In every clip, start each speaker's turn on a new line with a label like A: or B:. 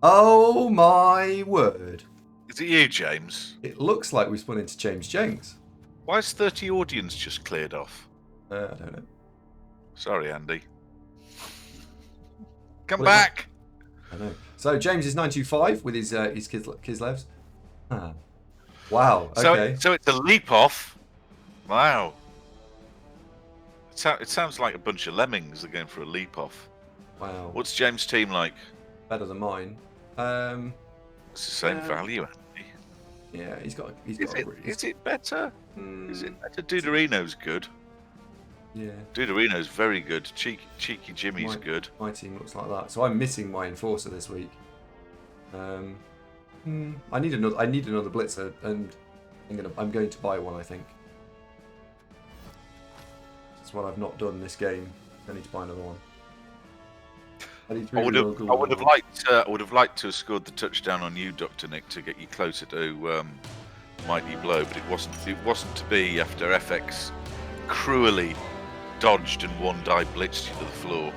A: Oh my word.
B: Is it you, James?
A: It looks like we spun into James.
B: Why is 30 audience just cleared off?
A: I don't know.
B: Sorry, Andy. Come
A: Well,
B: back!
A: I know. So James is 925 with his Kislevs. Huh. Wow. Okay.
B: So it's a leap off. Wow. It sounds like a bunch of lemmings are going for a leap off.
A: Wow.
B: What's James' team like?
A: Better than mine.
B: It's the same value, Andy.
A: Yeah, he's got.
B: Is it better? Is it better? Dudorino's good.
A: Yeah.
B: Dudorino's very good. Cheeky Jimmy's good.
A: My team looks like that. So I'm missing my enforcer this week. I need another blitzer, and I'm going to buy one. I think that's what I've not done this game. I need to buy another one. I would
B: have liked to have scored the touchdown on you, Dr. Nick, to get you closer to Mighty Blow, but it wasn't to be after FX cruelly dodged and one die blitzed you to the floor.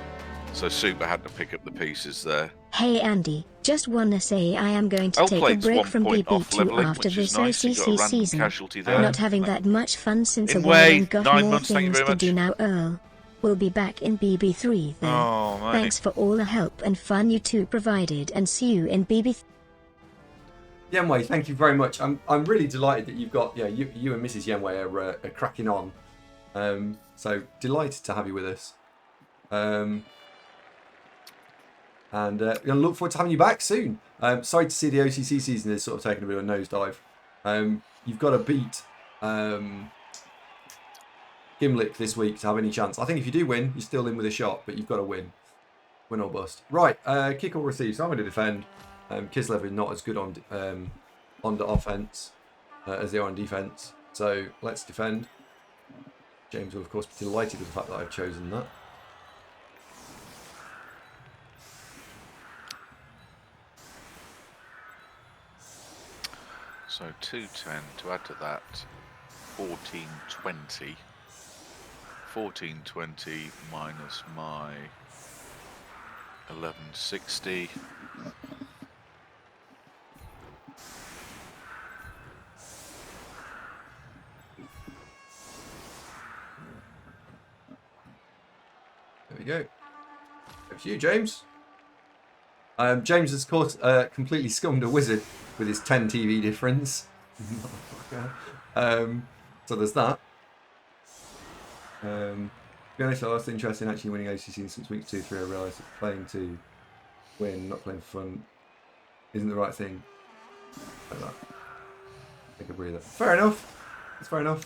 B: So Super had to pick up the pieces there.
C: Hey Andy, just wanna say I am going to take a break from BB2 after this OCC season. Not having that much fun since a while and got more things to do now, Earl. We'll be back in BB3 then.
B: Oh,
C: thanks for all the help and fun you two provided, and see you in BB3.
A: Yenwei, thank you very much. I'm really delighted that you've got you and Mrs. Yenwei are cracking on. So delighted to have you with us. And I look forward to having you back soon. Sorry to see the OCC season is sort of taking a bit of a nosedive. You've got to beat Gimlick this week to have any chance. I think if you do win, you're still in with a shot, but you've got to win. Win or bust. Right, kick or receive. So I'm going to defend. Kislev is not as good on the offense as they are on defense. So let's defend. James will, of course, be delighted with the fact that I've chosen that.
B: So 210 to add to that, 1420. 1420 minus my 1160.
A: There we go. Over to you, James. James has, of course, completely scummed a wizard with his 10 TV difference. So there's that. To be honest, I was interested in actually winning OCC since week 2-3. I realised that playing to win, not playing for fun, isn't the right thing. Like that. Take a breather. Fair enough. That's fair enough.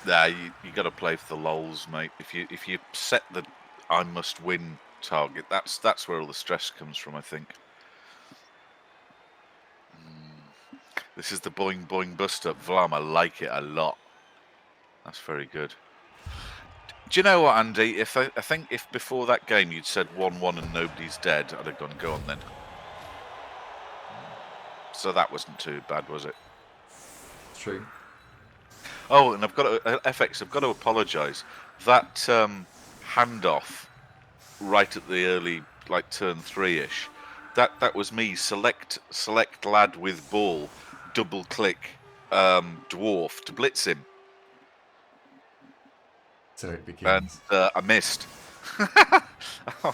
B: Nah, you got to play for the lols, mate. If you set the I must win target, that's where all the stress comes from, I think. This is the boing boing bust up. Vlam, I like it a lot. That's very good. Do you know what, Andy? I think if before that game you'd said 1-1 and nobody's dead, I'd have gone, go on then. So that wasn't too bad, was it?
A: It's true.
B: Oh, and I've got to, FX, I've got to apologise. That handoff right at the early, like turn 3-ish, that was me. Select lad with ball, double click dwarf to blitz him.
A: So it begins.
B: And I missed. I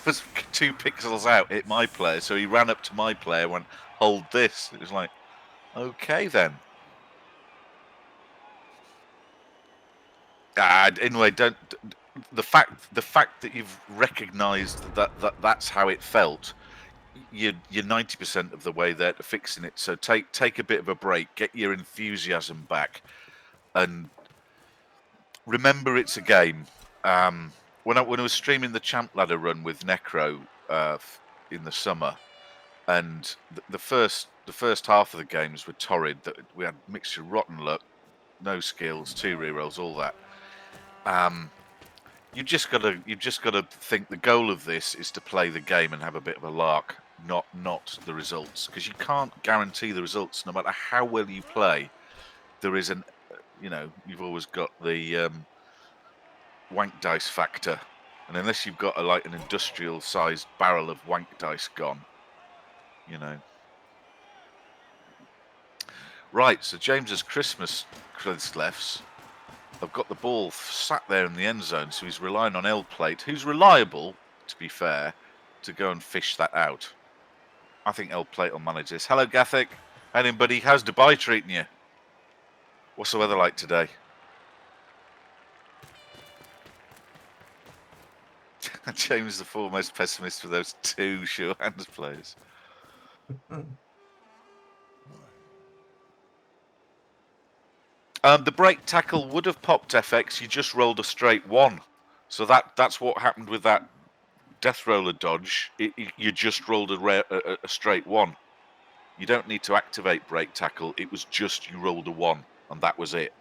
B: was 2 pixels out, hit my player, so he ran up to my player, went, hold this. It was like, okay then. Anyway, don't. The fact that you've recognised that's how it felt, you're 90% of the way there to fixing it. So take a bit of a break, get your enthusiasm back, and remember it's a game. When I was streaming the Champ Ladder run with Necro in the summer, and the first half of the games were torrid. That we had a mixture of rotten luck, no skills, 2 rerolls, all that. You've just got to think the goal of this is to play the game and have a bit of a lark, not the results, because you can't guarantee the results no matter how well you play. There is you've always got the wank dice factor, and unless you've got an industrial sized barrel of wank dice gone, you know. Right, so James's Christmas Kislevs have got the ball sat there in the end zone, so he's relying on L Plate, who's reliable, to be fair, to go and fish that out. I think L Plate will manage this. Hello, Gathic. How doing, buddy? How's Dubai treating you? What's the weather like today? James is the foremost pessimist for those two sure hands players. The break tackle would have popped FX. You just rolled a straight 1. So that's what happened with that death roller dodge. You just rolled a straight 1. You don't need to activate break tackle. It was just you rolled a 1, and that was it.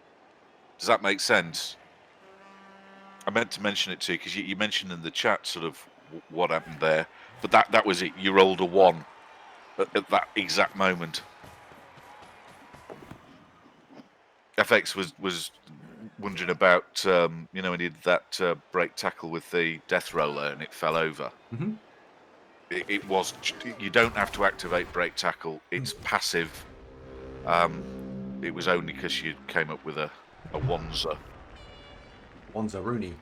B: Does that make sense? I meant to mention it too because you mentioned in the chat sort of what happened there, but that was it. You rolled a 1 at that exact moment. FX was wondering about when he did that break tackle with the death roller and it fell over.
A: Mm-hmm.
B: It was, you don't have to activate break tackle. It's passive. It was only because you came up with a Wanza.
A: Wanza Rooney.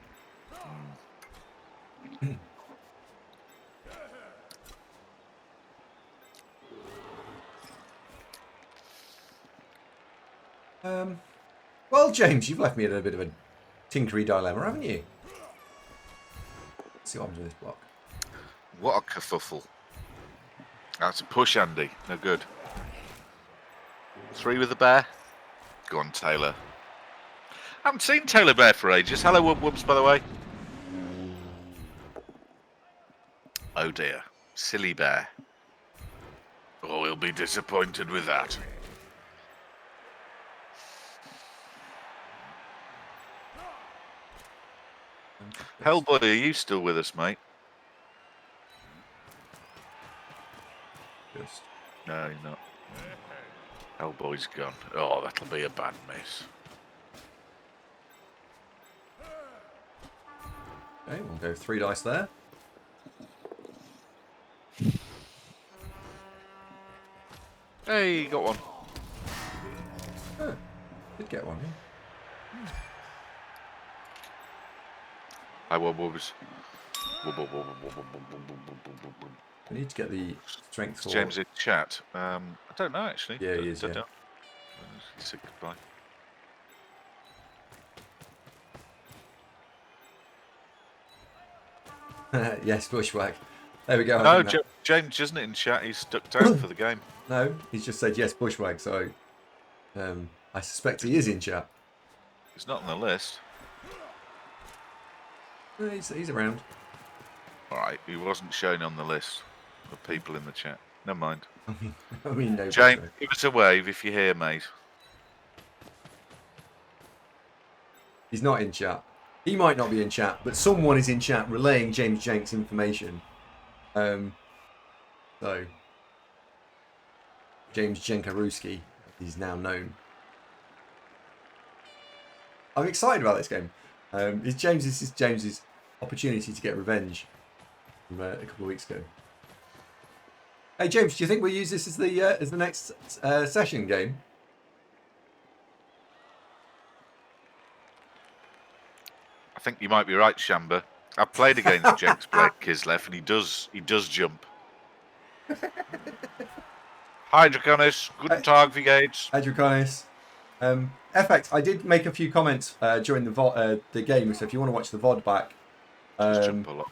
A: Well, James, you've left me at a bit of a tinkery dilemma, haven't you? Let's see what happens with this block.
B: What a kerfuffle. That's a push, Andy. No good. 3 with the bear. Go on, Taylor. I haven't seen Taylor Bear for ages. Hello, Whoops, by the way. Oh, dear. Silly bear. Oh, he'll be disappointed with that. Hellboy, are you still with us, mate?
A: Just.
B: No, you're not. Hellboy's gone. Oh, that'll be a bad miss.
A: Okay, we'll go 3 dice there.
B: Hey, you got one.
A: Oh, did get one, yeah.
B: I was.
A: We need to get the strength for...
B: James in chat. I don't know, actually.
A: Yeah, he is, yeah.
B: He said goodbye.
A: Yes, Bushwhack. There we go.
B: No, James isn't in chat. He's stuck out for the game.
A: No, he's just said yes, Bushwhack. So I suspect he is in chat.
B: He's not on the list.
A: No, he's around.
B: All right, he wasn't shown on the list of people in the chat. Never mind.
A: I mean, no.
B: James, give us a wave if you're here, mate.
A: He's not in chat. He might not be in chat, but someone is in chat relaying James Jenks information. So James Jenkaruski is now known. I'm excited about this game. This is James's opportunity to get revenge from a couple of weeks ago. Hey James, do you think we'll use this as the next session game?
B: I think you might be right, Shamba. I've played against Jenks Kislev, and he does jump. Hi, Draconis. Guten Tag, wie geht's?
A: Hi, Draconis. FX, I did make a few comments during the game, so if you want to watch the VOD back,
B: just jump a lot.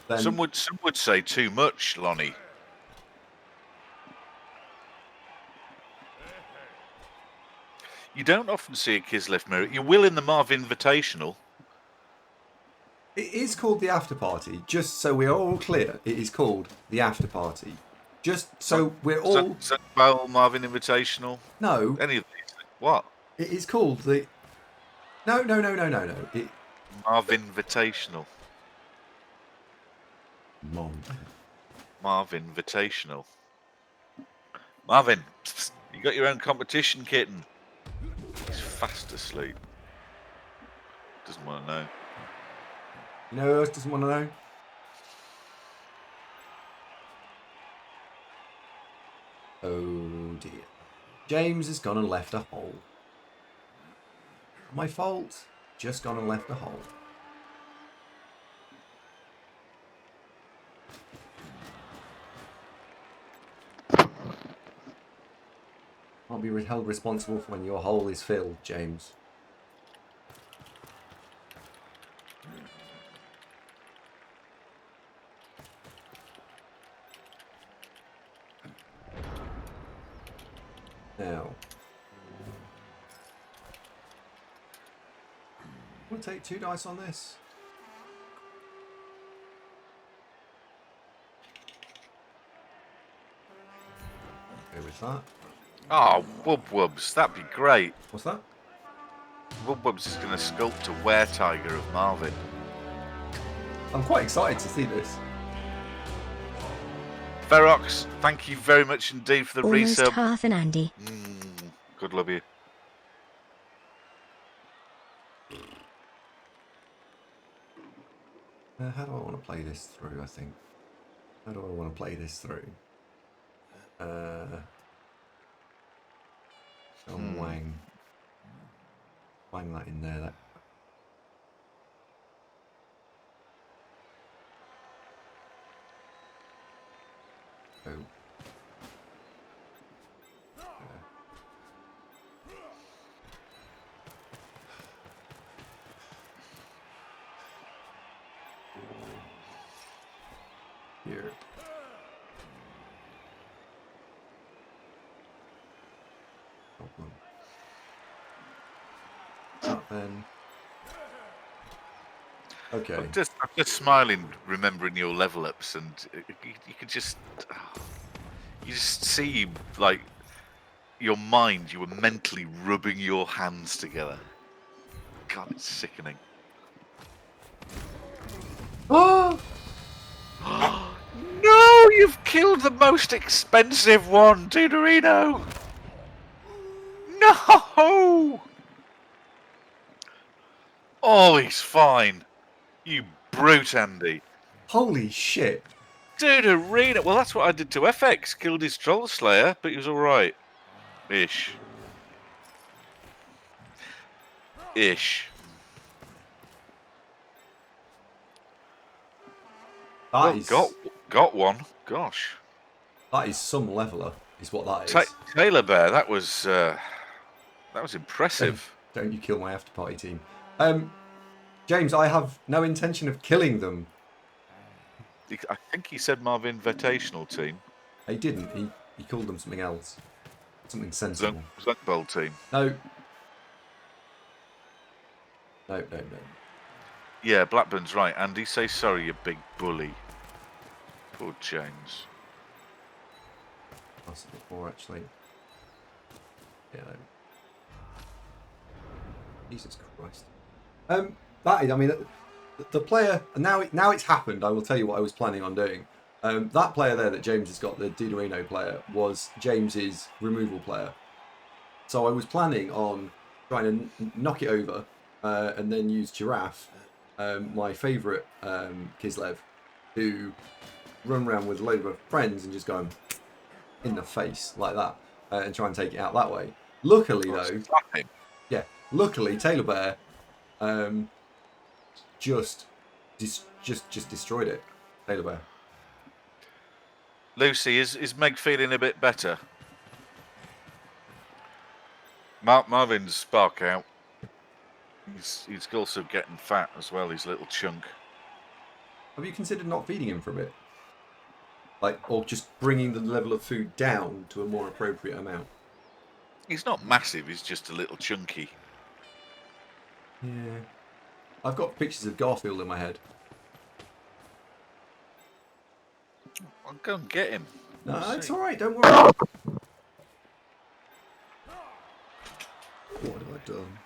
A: Then...
B: Some would say too much, Lonnie. You don't often see a Kislev mirror. You will in the Marv Invitational.
A: It is called the after party. Just so we're all clear, it is called the after party. Just so we're all.
B: Is that Bowl Marvin Invitational?
A: No.
B: Any of these? What?
A: It is called the. No.
B: Marv Invitational. Marv Invitational. Marvin, you got your own competition, kitten. He's fast asleep. Doesn't want to know.
A: You know who else doesn't want to know? Oh dear. James has gone and left a hole. My fault. Just gone and left a hole. I'll be held responsible for when your hole is filled, James. Now, we'll take 2 dice on this. Go with that.
B: Oh, Wubs, that'd be great.
A: What's that?
B: Wubs is going to sculpt a were-tiger of Marvin.
A: I'm quite excited to see this.
B: Ferox, thank you very much indeed for the
C: Almost
B: resub.
C: half an Andy.
B: Good love you.
A: How do I want to play this through, I think? How do I want to play this through? Wang. Wang that in there. That. Oh. Here. Problem. Then. Okay.
B: I'm just smiling, remembering your level ups, and you could just, you just see like your mind. You were mentally rubbing your hands together. God, it's sickening.
A: Oh!
B: No, you've killed the most expensive one, Duderino. No! Oh, he's fine. You brute, Andy.
A: Holy shit.
B: Duderino. Well, that's what I did to FX. Killed his Troll Slayer, but he was alright. Ish.
A: That is...
B: Got one. Gosh.
A: That is some leveler, is what that is.
B: Taylor Bear, that was impressive.
A: Don't you kill my after party team. James, I have no intention of killing them.
B: I think he said Marvin Invitational team.
A: He didn't. He called them something else. Something sensible.
B: Zunk Bowl team.
A: No. No.
B: Yeah, Blackburn's right. Andy, say sorry, you big bully. Poor James.
A: That's a bit more, actually. Yeah, no. Jesus Christ. That is, I mean, the player, now it's happened, I will tell you what I was planning on doing. That player there that James has got, the Duderino player, was James's removal player. So I was planning on trying to knock it over and then use Giraffe, my favourite Kislev, to run around with a load of friends and just go in the face like that and try and take it out that way. Luckily, though, luckily Taylor Bear just destroyed it. Taylor Bear.
B: Lucy, is Meg feeling a bit better? Marvin's spark out. He's also getting fat as well, his little chunk.
A: Have you considered not feeding him for a bit? Like, or just bringing the level of food down to a more appropriate amount?
B: He's not massive, he's just a little chunky.
A: Yeah. I've got pictures of Garfield in my head.
B: I'll go and get him.
A: No, it's alright, don't worry. What have I done?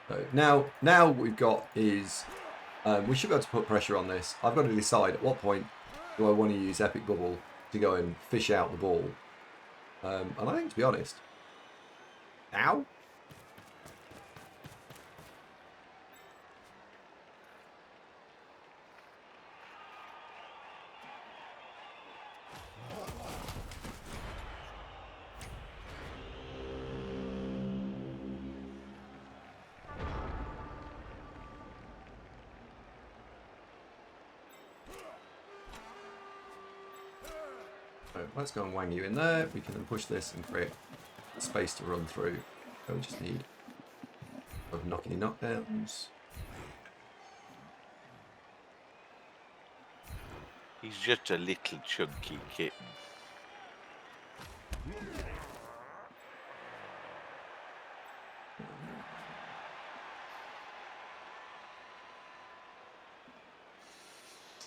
A: So now what we've got is we should be able to put pressure on this. I've got to decide at what point do I want to use Epic Bubble to go and fish out the ball. And I think, to be honest, ow. So let's go and wang you in there. We can then push this and create space to run through. So we just need knockety knockdowns.
B: He's just a little chunky kitten.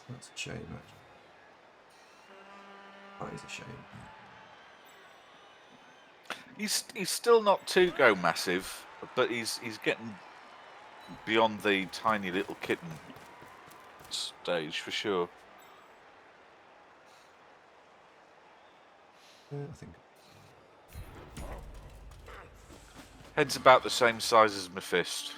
A: That's a shame, actually. That is a shame.
B: He's still not too go massive, but he's getting beyond the tiny little kitten stage for sure.
A: Yeah, I think.
B: Head's about the same size as my fist.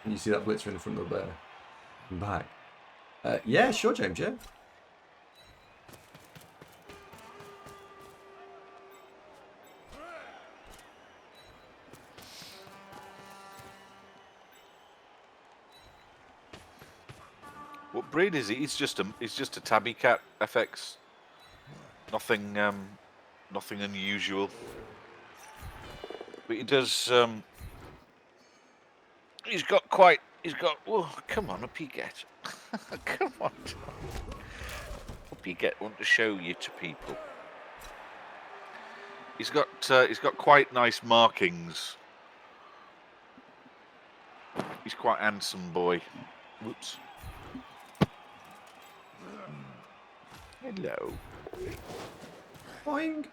A: Can you see that blitzer in the front of the bear? And back. Yeah, sure, James, yeah.
B: What breed is he? He's just a tabby cat FX. Nothing nothing unusual. But he does he's got oh, come on, up you get. Come on. Up you get, want to show you to people. He's got quite nice markings. He's quite a handsome boy. Whoops. Hello.
A: Boing.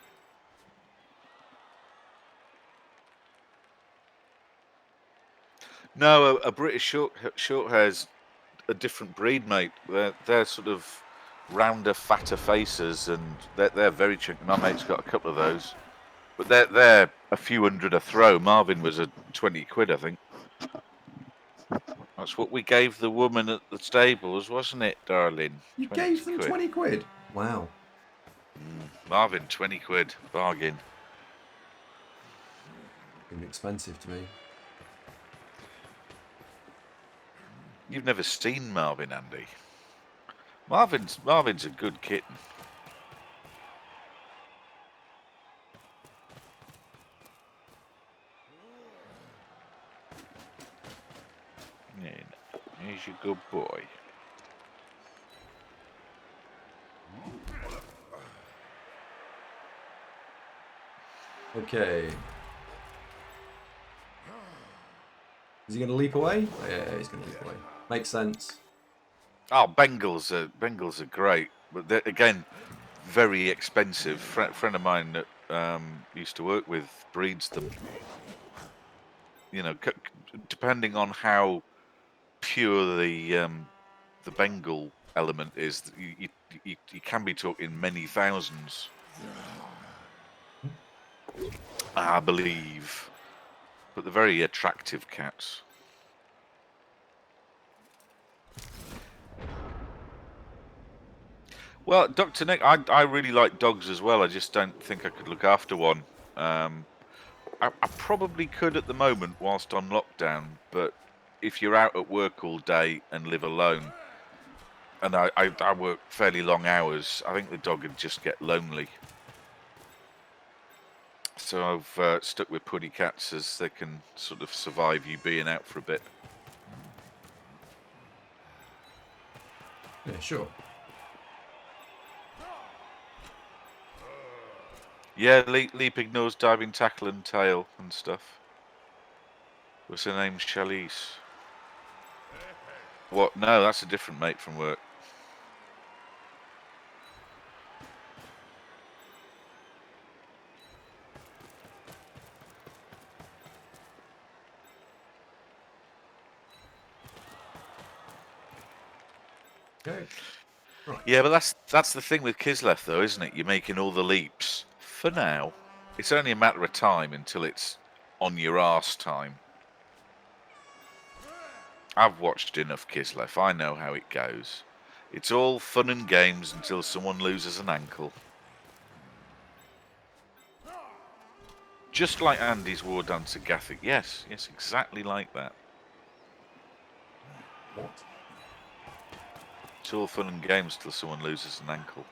B: No, a British short hair's a different breed, mate. They're sort of rounder, fatter faces, and they're very chunky. My mate's got a couple of those, but they're a few hundred a throw. Marvin was a 20 quid, I think. That's what we gave the woman at the stables, wasn't it, darling?
A: You gave them 20 quid? Wow.
B: Marvin, 20 quid. Bargain.
A: Expensive to me.
B: You've never seen Marvin, Andy. Marvin's a good kitten. Yeah, he's a good boy.
A: Okay. Is he going to leap away? Oh, yeah, he's going to leap away. Makes sense.
B: Oh, Bengals are great, but again, very expensive. Friend of mine that used to work with breeds them. You know, depending on how pure the Bengal element is, you can be talking many thousands. I believe, but they're very attractive cats. Well, Dr. Nick, I really like dogs as well. I just don't think I could look after one. I probably could at the moment whilst on lockdown, but if you're out at work all day and live alone, and I work fairly long hours, I think the dog would just get lonely. So I've stuck with puddy cats as they can sort of survive you being out for a bit.
A: Yeah, sure.
B: Yeah, leaping nose, diving tackle and tail and stuff. What's her name? Chalice. What? No, that's a different mate from work.
A: Okay. Right.
B: Yeah, but that's the thing with Kislev, though, isn't it? You're making all the leaps. For now, it's only a matter of time until it's on your arse time. I've watched enough Kislev. I know how it goes. It's all fun and games until someone loses an ankle. Just like Andy's War Dancer Gathic. Yes, exactly like that.
A: What?
B: It's all fun and games until someone loses an ankle.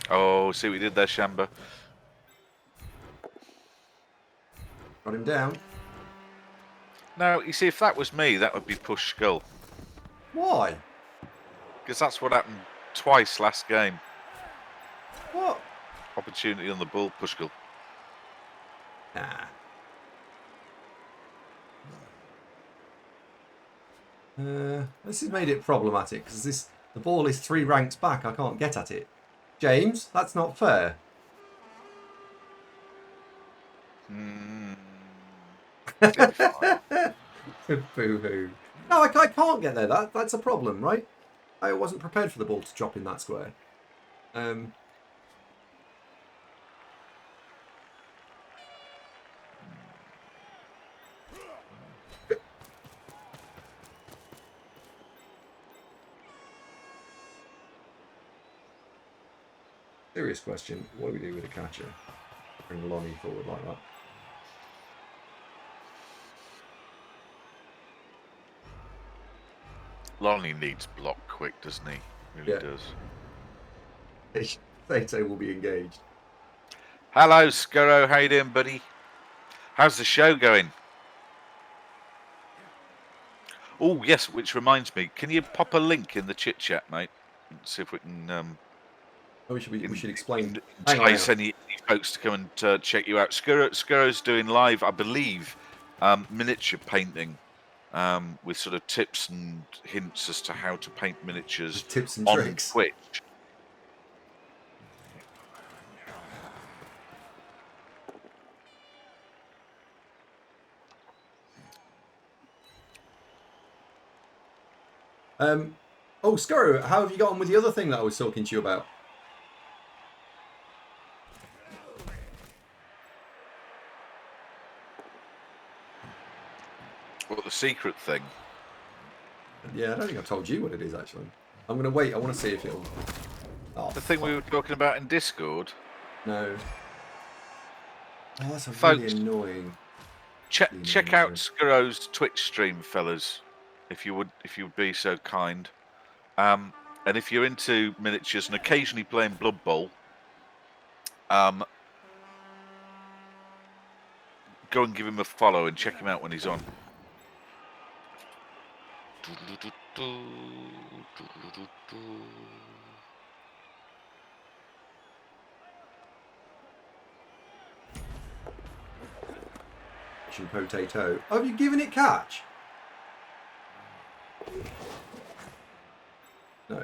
B: Oh, see what you did there, Shamba?
A: Got him down.
B: Now, you see, if that was me, that would be push skull.
A: Why?
B: Because that's what happened twice last game.
A: What?
B: Opportunity on the ball, push skull.
A: Nah. This has made it problematic because the ball is 3 ranks back. I can't get at it. James, that's not fair. Boo-hoo. No, I can't get there. That's a problem, right? I wasn't prepared for the ball to drop in that square. Serious question. What do we do with a catcher? Bring Lonnie forward like that.
B: Lonnie needs block quick, doesn't he? Really does.
A: Sato will be engaged.
B: Hello, Scurro. How you doing, buddy? How's the show going? Oh, yes, which reminds me. Can you pop a link in the chit-chat, mate? See if we can...
A: we should explain.
B: Entice any folks to come and check you out. Scurro's doing live, I believe, miniature painting with sort of tips and hints as to how to paint miniatures
A: tips and
B: on
A: tricks.
B: Twitch.
A: Oh, Scurro, how have you got on with the other thing that I was talking to you about?
B: What, the secret thing?
A: Yeah, I don't think I've told you what it is, actually. I'm going to wait. I want to see if it'll... Oh,
B: the thing we were talking about in Discord?
A: No. Oh, that's
B: Folks,
A: really annoying.
B: Check out Scurro's Twitch stream, fellas, if you would be so kind. And if you're into miniatures and occasionally playing Blood Bowl, go and give him a follow and check him out when he's on.
A: Potato. Oh, have you given it catch? No.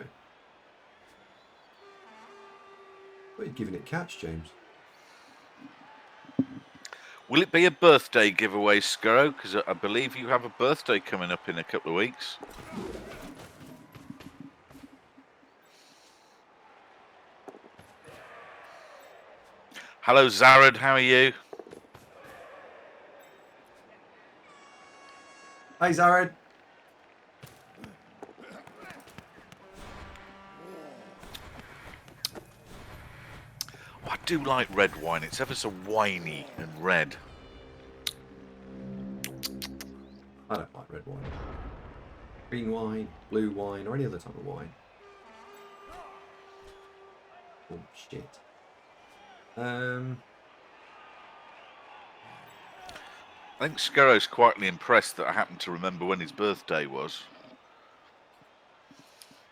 A: But you've given it catch, James.
B: Will it be a birthday giveaway, Scurro? Because I believe you have a birthday coming up in a couple of weeks. Hello, Zarad. How are you?
A: Hi, Zarad.
B: Oh, I do like red wine. It's ever so winey and red.
A: I don't like red wine. Green wine, blue wine, or any other type of wine. Oh, shit.
B: I think Scurro's quietly impressed that I happened to remember when his birthday was.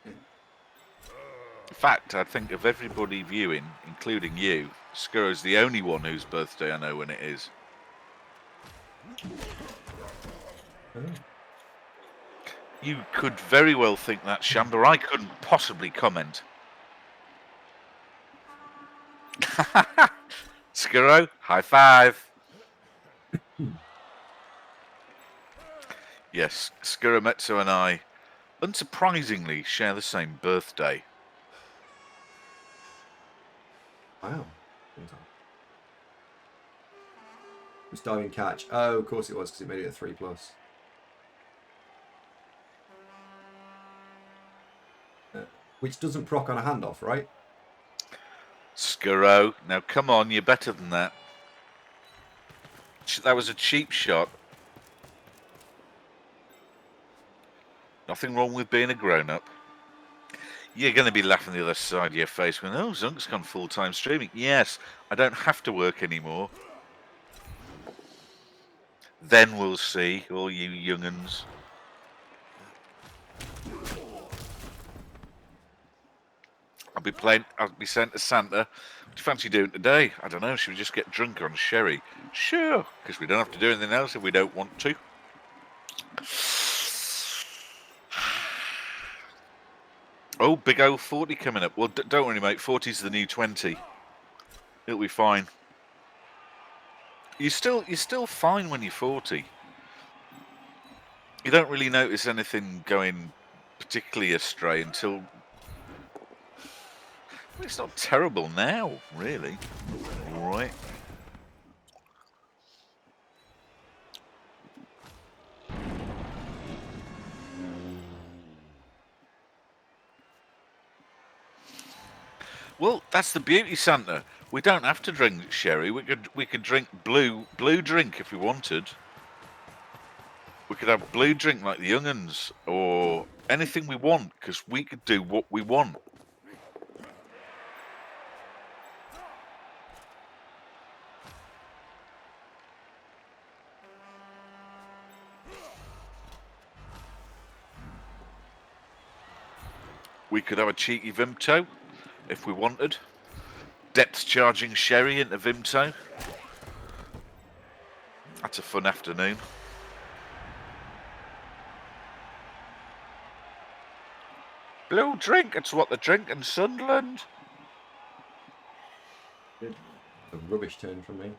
B: In fact, I think of everybody viewing, including you, Scurro's the only one whose birthday I know when it is.
A: Oh.
B: You could very well think that, Shamba. I couldn't possibly comment. Scurro, high five. Yes, Skurametsu and I, unsurprisingly, share the same birthday.
A: Wow. Was diving catch. Oh, of course it was, because it made it a 3+. Which doesn't proc on a handoff, right?
B: Skuro, now come on, you're better than that. That was a cheap shot. Nothing wrong with being a grown-up. You're going to be laughing the other side of your face when, oh, Zunk's gone full-time streaming. Yes, I don't have to work anymore. Then we'll see, all you young'uns. I'll be sent to Santa. What do you fancy doing today? I don't know, should we just get drunk on sherry? Sure, because we don't have to do anything else if we don't want to. Oh, big old 40 coming up. Well, don't worry, mate. 40's the new 20. It'll be fine. You're still fine when you're 40. You don't really notice anything going particularly astray until... Well, it's not terrible now, really. All right. Well, that's the beauty, Santa. We don't have to drink sherry. We could drink blue drink if we wanted. We could have blue drink like the young'uns, or anything we want, because we could do what we want. We could have a cheeky Vimto if we wanted. Depth charging sherry into Vimto. That's a fun afternoon. Blue drink, it's what they drink in Sunderland.
A: A rubbish turn from me.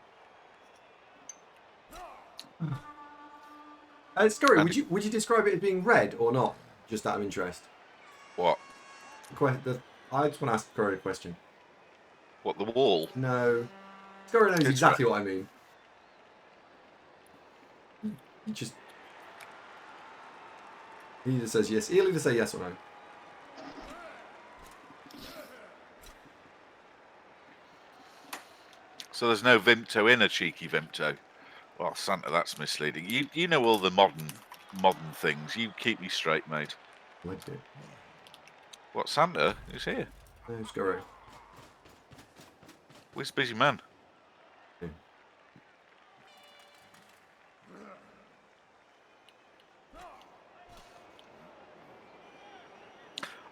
A: Scurry, would you describe it as being red or not? Just out of interest.
B: What?
A: I just want to ask Scurry a question.
B: What, the wall?
A: No. Scurry knows exactly what I mean. He either says yes. He'll either say yes or no.
B: So there's no Vimto in a cheeky Vimto. Well, Santa, that's misleading. You know all the modern things. You keep me straight, mate.
A: I do.
B: What, Santa? Who's here?
A: No, Scurry.
B: Where's Busy Man?
A: Yeah.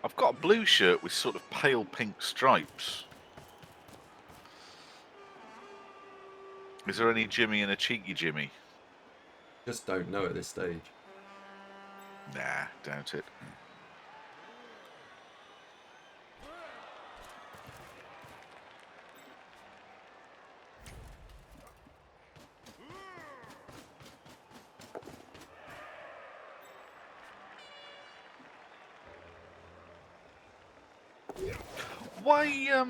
B: I've got a blue shirt with sort of pale pink stripes. Is there any Jimmy and a cheeky Jimmy?
A: Just don't know at this stage.
B: Nah, doubt it. Why,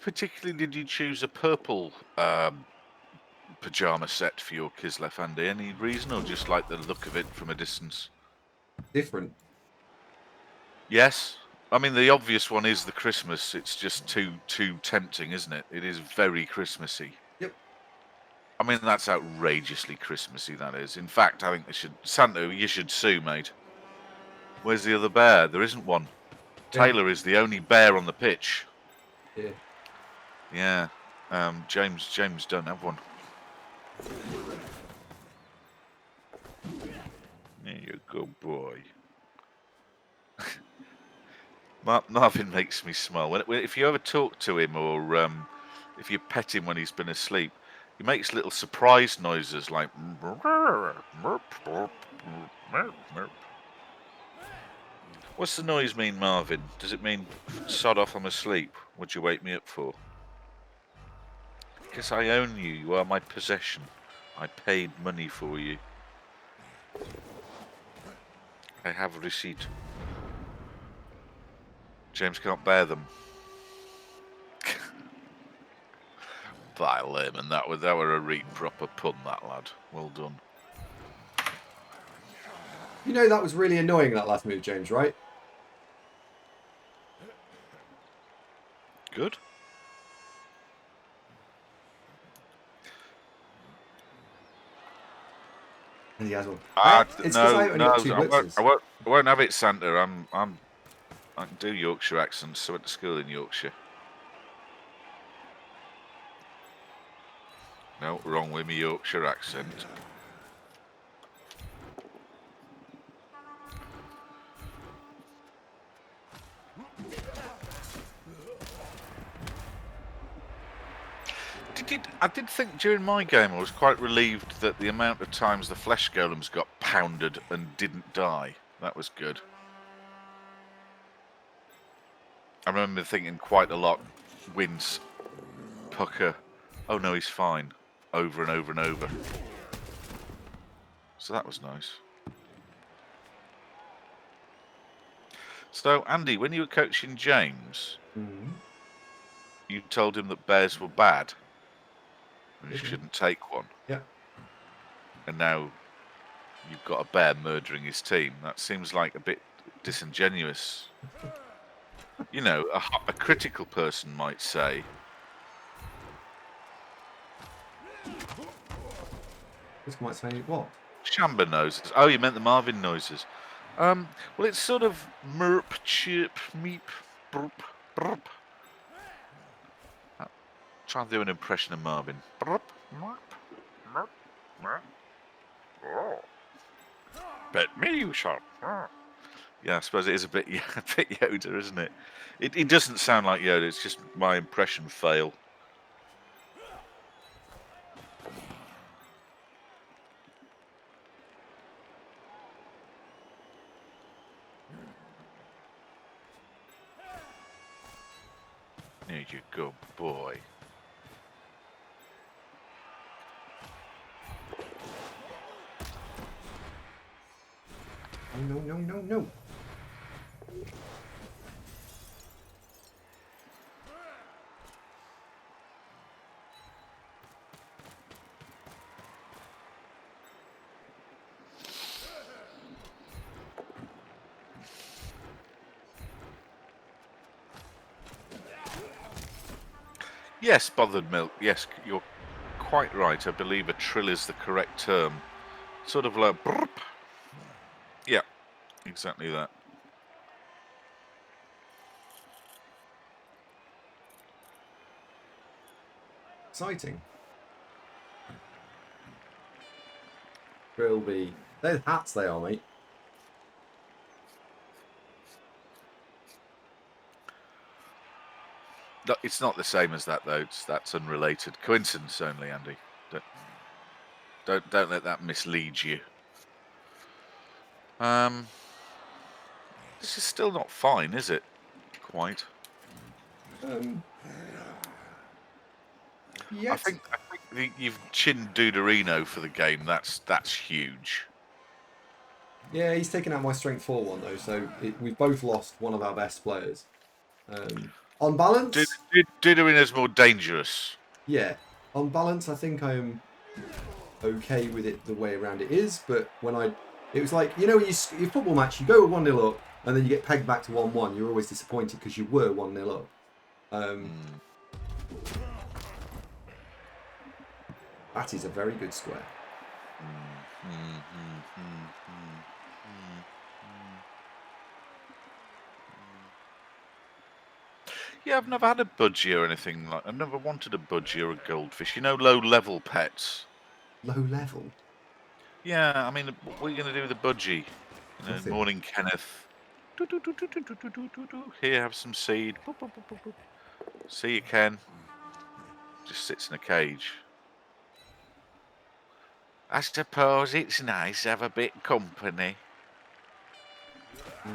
B: particularly did you choose a purple pajama set for your Kislev, Andy? Any reason, or just like the look of it from a distance?
A: Different.
B: Yes. I mean, the obvious one is the Christmas. It's just too tempting, isn't it? It is very Christmassy.
A: Yep.
B: I mean, that's outrageously Christmassy, that is. In fact, I think they should... Santa, you should sue, mate. Where's the other bear? There isn't one. Yeah. Taylor is the only bear on the pitch.
A: Yeah.
B: Yeah. James don't have one. There you go, boy. Marvin makes me smile. If you ever talk to him, or if you pet him when he's been asleep, he makes little surprise noises like... What's the noise mean, Marvin? Does it mean sod off, I'm asleep? What'd you wake me up for? Because I own you. You are my possession. I paid money for you. I have a receipt. James can't bear them. Vile layman, that were a real proper pun, that lad. Well done.
A: You know that was really annoying, that last move, James, right?
B: Good.
A: And he has one. It's
B: no,
A: I
B: won't have it, Santa. I can do Yorkshire accents, so I went to school in Yorkshire. No, wrong with me Yorkshire accent. I did think during my game I was quite relieved that the amount of times the flesh golems got pounded and didn't die. That was good. I remember thinking quite a lot, wince, pucker, oh no, he's fine, over and over and over. So that was nice. So, Andy, when you were coaching James, you told him that bears were bad. And you shouldn't take one.
A: Yeah.
B: And now you've got a bear murdering his team. That seems like a bit disingenuous. You know, a critical person might say.
A: This might say what?
B: Shamba noises. Oh, you meant the Marvin noises. Well, it's sort of merp, chirp, meep, burp, burp. Try and do an impression of Marvin. Burp, merp, merp, merp. Oh. Bet me you shall. Yeah, I suppose it is a bit Yoda, isn't it? It doesn't sound like Yoda, it's just my impression fail. There you go, boy.
A: Oh, no.
B: Yes, bothered milk. Yes, you're quite right. I believe a trill is the correct term. Sort of like brrp. Yeah, exactly that.
A: Exciting. Trilby. They're hats they are, mate.
B: No, it's not the same as that though. That's unrelated. Coincidence only, Andy. Don't let that mislead you. This is still not fine, is it? Quite.
A: Yes.
B: I think you've chinned Duderino for the game. That's huge.
A: Yeah, he's taken out my strength 4 one though, so we've both lost one of our best players. On balance,
B: Duderino's more dangerous.
A: Yeah, on balance, I think I'm okay with it the way around it is. But it was like, you know, your football match, you go 1-0 up, and then you get pegged back to 1-1. You're always disappointed because you were 1-0 up. That is a very good square.
B: Yeah, I've never had a budgie or anything like. I've never wanted a budgie or a goldfish. You know, low-level pets.
A: Low level.
B: Yeah, I mean, what are you going to do with a budgie? You know, morning, Kenneth. Here, have some seed. See you, Ken. Just sits in a cage. I suppose it's nice to have a bit of company.
A: I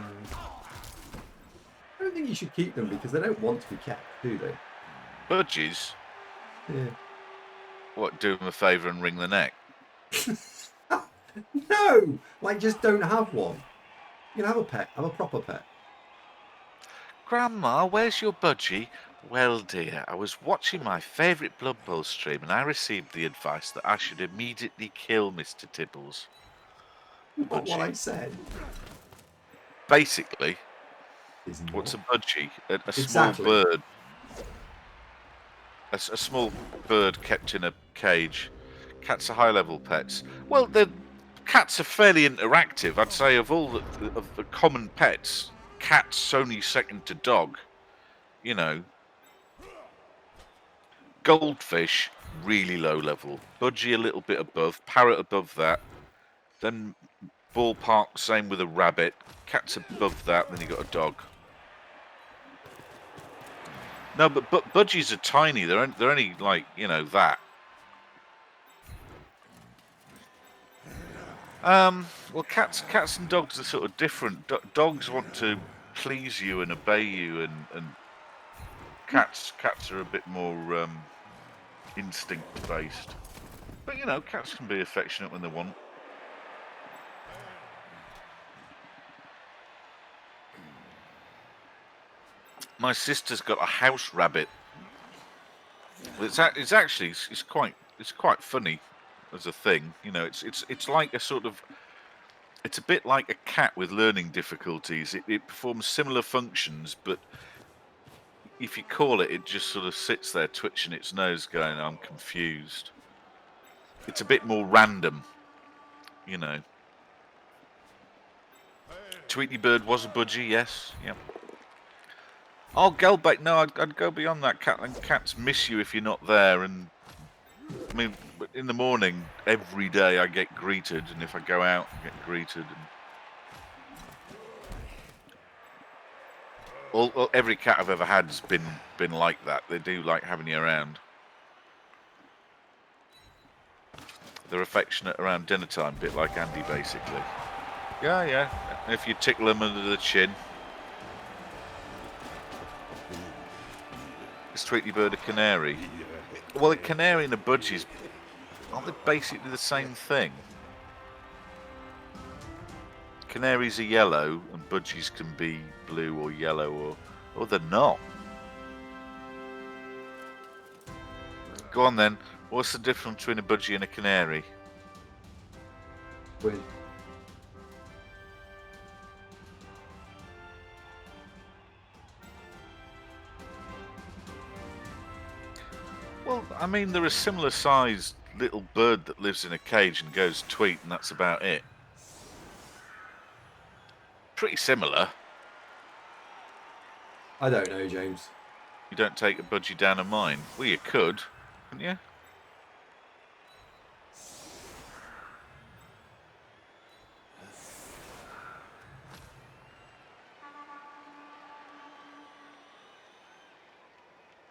A: don't think you should keep them because they don't want to be kept, do they?
B: Budgies?
A: Yeah.
B: What, do them a favour and wring the neck?
A: No! Like, just don't have one. You can have a pet. Have a proper pet.
B: Grandma, where's your budgie? Well, dear, I was watching my favourite Blood Bowl stream and I received the advice that I should immediately kill Mr. Tibbles.
A: What I said?
B: Basically, what's a budgie? A small bird. A small bird kept in a cage. Cats are high-level pets. Well, cats are fairly interactive. I'd say of all the common pets, cat's only second to dog. You know, goldfish, really low level. Budgie a little bit above. Parrot above that. Then ballpark, same with a rabbit. Cat's above that. Then you got a dog. No, but budgies are tiny. They're only like, you know, that. Well, cats and dogs are sort of different. Dogs want to please you and obey you, and cats are a bit more instinct based. But you know, cats can be affectionate when they want. My sister's got a house rabbit. It's quite funny as a thing. You know, it's like a sort of. It's a bit like a cat with learning difficulties. It performs similar functions, but if you call it, it just sort of sits there twitching its nose going, I'm confused. It's a bit more random, you know. Tweety Bird was a budgie, yes. Yep. Oh, Gelbake, no, I'd go beyond that. Cats miss you if you're not there. And I mean, in the morning, every day I get greeted, and if I go out, I get greeted. And every cat I've ever had has been like that. They do like having you around. They're affectionate around dinner time, a bit like Andy, basically. Yeah. And if you tickle them under the chin. Is Tweety Bird a canary? Well, a canary and a budgie, aren't they basically the same thing? Canaries are yellow and budgies can be blue or yellow or they're not. Go on then. What's the difference between a budgie and a canary?
A: Win.
B: Well, I mean, they're a similar sized little bird that lives in a cage and goes tweet, and that's about it. Pretty similar.
A: I don't know, James.
B: You don't take a budgie down a mine? Well, you could, couldn't you?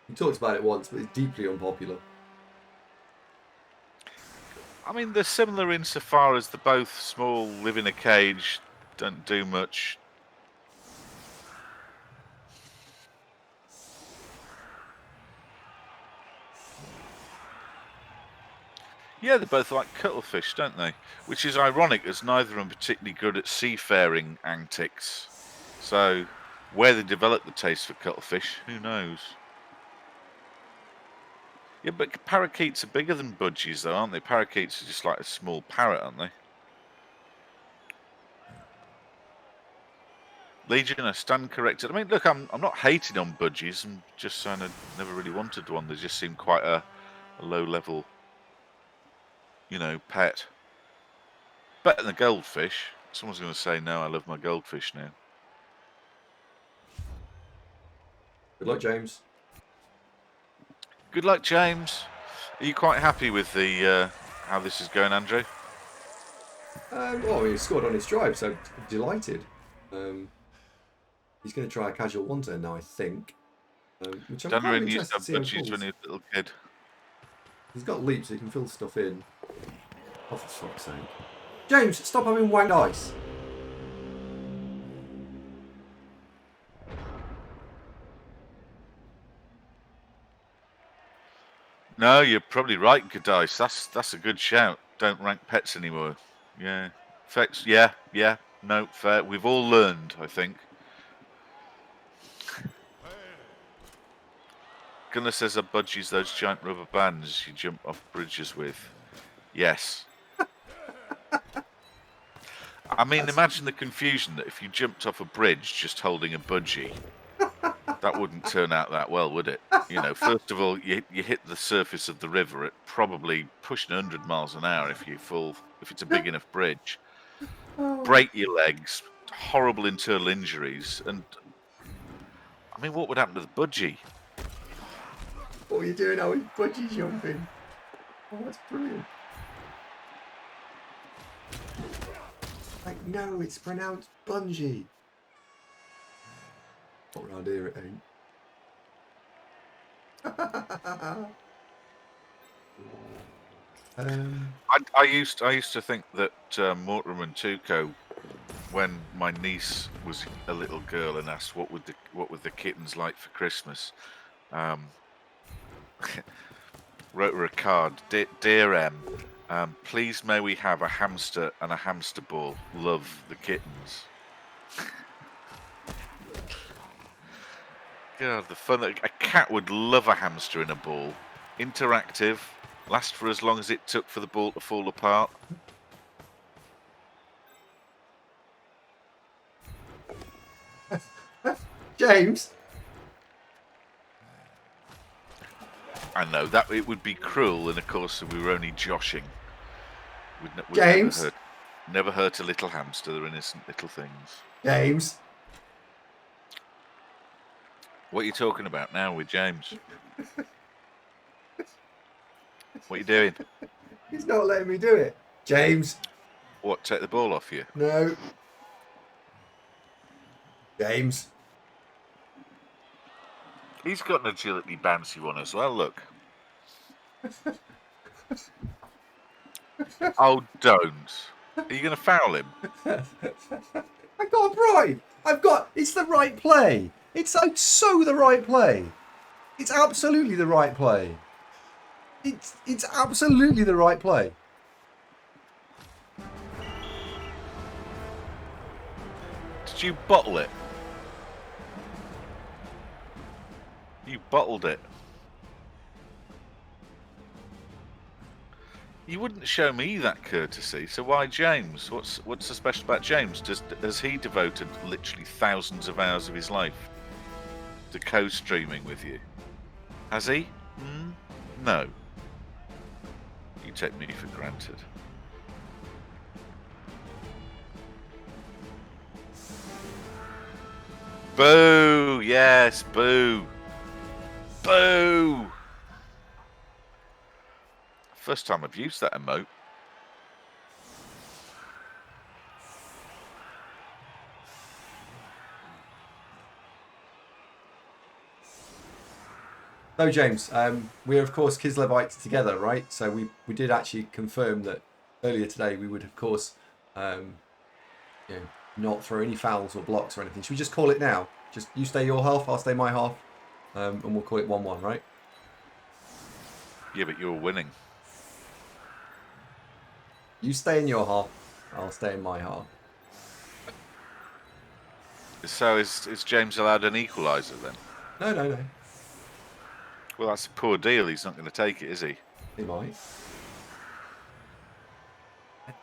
A: You talked about it once, but it's deeply unpopular.
B: I mean, they're similar insofar as they're both small, live in a cage, don't do much. Yeah, they're both like cuttlefish, don't they? Which is ironic, as neither of them are particularly good at seafaring antics. So, where they developed the taste for cuttlefish, who knows? Yeah, but parakeets are bigger than budgies, though, aren't they? Parakeets are just like a small parrot, aren't they? Legion, I stand corrected. I mean, look, I'm not hating on budgies. I'm just saying I never really wanted one. They just seem quite a low-level, you know, pet. Better than a goldfish. Someone's going to say, no, I love my goldfish now.
A: Good luck, James.
B: Good luck, James. Are you quite happy with the how this is going, Andrew?
A: Well, he scored on his drive, so delighted. He's going to try a casual one turn now, I think. Which I'm kind of interested to see how he
B: budgies when he was a little kid.
A: He's got leaps, so he can fill stuff in. Oh, for fuck's sake. James, stop having white ice.
B: No, you're probably right, Godice. That's a good shout. Don't rank pets anymore. Yeah. Effects, yeah. No, fair. We've all learned, I think. Gunnar says a budgie's those giant rubber bands you jump off bridges with. Yes. I mean, imagine the confusion that if you jumped off a bridge just holding a budgie, that wouldn't turn out that well, would it? You know, first of all, you hit the surface of the river at probably pushing 100 miles an hour if it's a big enough bridge. Break your legs, horrible internal injuries, and I mean, what would happen to the budgie?
A: What are you doing now with budgie jumping? Oh, that's brilliant. Like, no, it's pronounced Bungee. Not around here, it ain't.
B: I used to think that Mortimer and Tuco, when my niece was a little girl and asked what would the kittens like for Christmas, wrote her a card. Dear M, please may we have a hamster and a hamster ball. Love the kittens. God, the fun. A cat would love a hamster in a ball. Interactive. Last for as long as it took for the ball to fall apart.
A: James?
B: I know, that it would be cruel, and of course we were only joshing. We'd
A: James?
B: Never hurt a little hamster, they're innocent little things.
A: James?
B: What are you talking about now with James? What are you doing?
A: He's not letting me do it. James?
B: What, take the ball off you?
A: No. James?
B: He's got an agility bouncy one as well, look. Oh, don't. Are you going to foul him?
A: I got a bribe. It's the right play. It's so the right play. It's absolutely the right play. It's absolutely the right play.
B: Did you bottle it? You bottled it. You wouldn't show me that courtesy, so why James? What's so special about James? Has he devoted literally thousands of hours of his life to co-streaming with you? Has he? No. You take me for granted. Boo! Yes, boo! Boo! First time I've used that emote.
A: No, James. We're of course Kislevites together, right? So we did actually confirm that earlier today. We would of course, not throw any fouls or blocks or anything. Should we just call it now? Just you stay your half, I'll stay my half, and we'll call it 1-1, right?
B: Yeah, but you're winning.
A: You stay in your half, I'll stay in my half.
B: So is James allowed an equaliser then?
A: No.
B: Well, that's a poor deal. He's not going to take it, is he?
A: He might.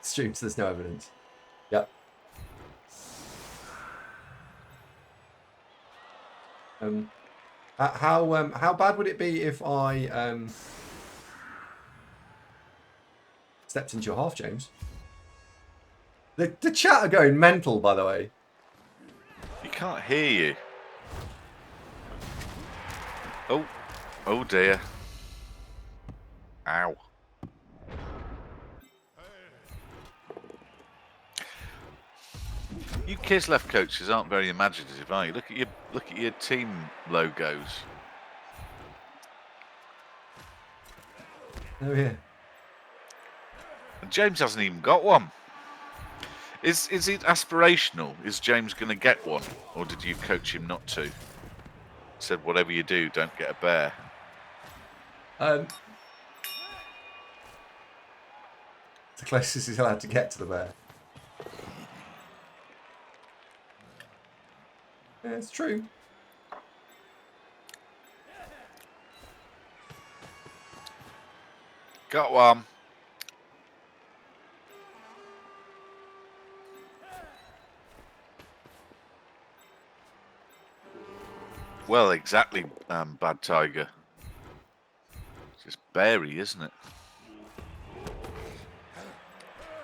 A: Streams, there's no evidence. Yep. How bad would it be if I stepped into your half, James? The chat are going mental, by the way.
B: You can't hear you. Oh dear. Ow. You Kislev coaches aren't very imaginative, are you? Look at your team logos.
A: Oh yeah.
B: And James hasn't even got one. Is it aspirational? Is James going to get one, or did you coach him not to? Said whatever you do, don't get a bear.
A: It's the closest he's allowed to get to the bear. Yeah, it's true.
B: Got one. Well, exactly, Bad Tiger. It's just beary, isn't it?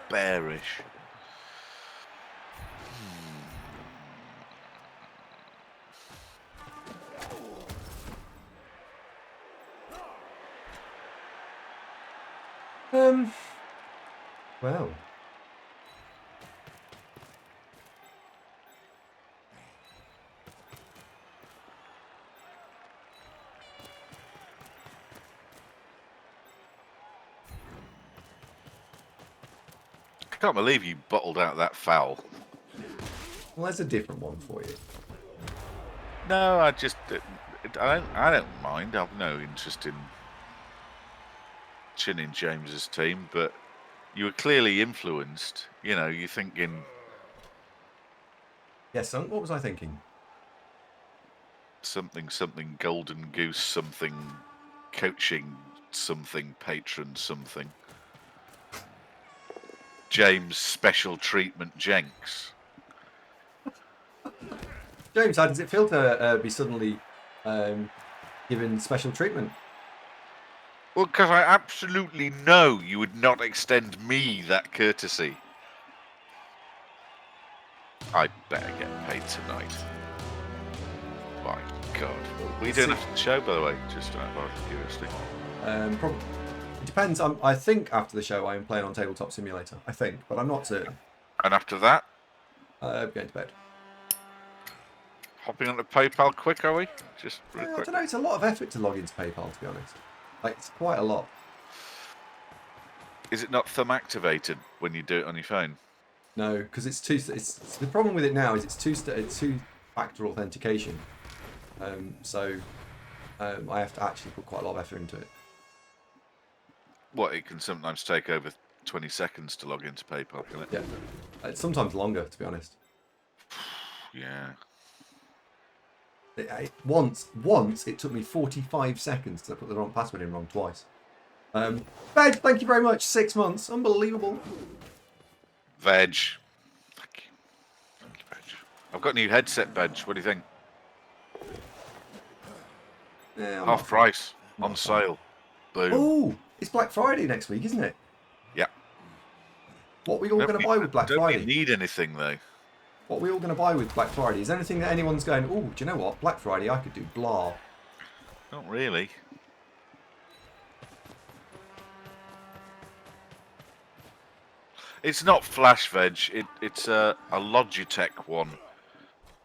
B: Bearish.
A: Well.
B: I can't believe you bottled out that foul.
A: Well, that's a different one for you.
B: No, I don't mind. I've no interest in chinning James's team, but you were clearly influenced. You know, you're thinking.
A: Yes, son. What was I thinking?
B: Something, golden goose, something, coaching, something, patron, something. James special treatment Jenks.
A: James, how does it feel to be suddenly given special treatment?
B: Well, because I absolutely know you would not extend me that courtesy. I better get paid tonight. My God. What are you doing after the show, by the way? Just out of curiosity.
A: Probably. It depends. I think after the show I am playing on Tabletop Simulator. I think, but I'm not certain.
B: And after that?
A: Going to bed.
B: Hopping onto PayPal quick, are we? Just real quick.
A: I don't know. It's a lot of effort to log into PayPal, to be honest. Like, it's quite a lot.
B: Is it not thumb activated when you do it on your phone?
A: No, because it's the problem with it now is it's two-factor authentication. So I have to actually put quite a lot of effort into it.
B: What, it can sometimes take over 20 seconds to log into PayPal, can it?
A: Yeah, it's sometimes longer, to be honest.
B: Yeah.
A: Once it took me 45 seconds because I put the wrong password in wrong twice. Veg, thank you very much. 6 months, unbelievable.
B: Veg. Thank you. Thank you, Veg. I've got a new headset, Veg. What do you think?
A: Yeah,
B: half price, on sale. Boom.
A: Oh, it's Black Friday next week, isn't it?
B: Yeah.
A: What are we all going to buy with Black Friday?
B: Don't need anything, though.
A: What are we all going to buy with Black Friday? Is there anything that anyone's going, oh, do you know what? Black Friday, I could do blah.
B: Not really. It's not Flash Veg. It's a Logitech one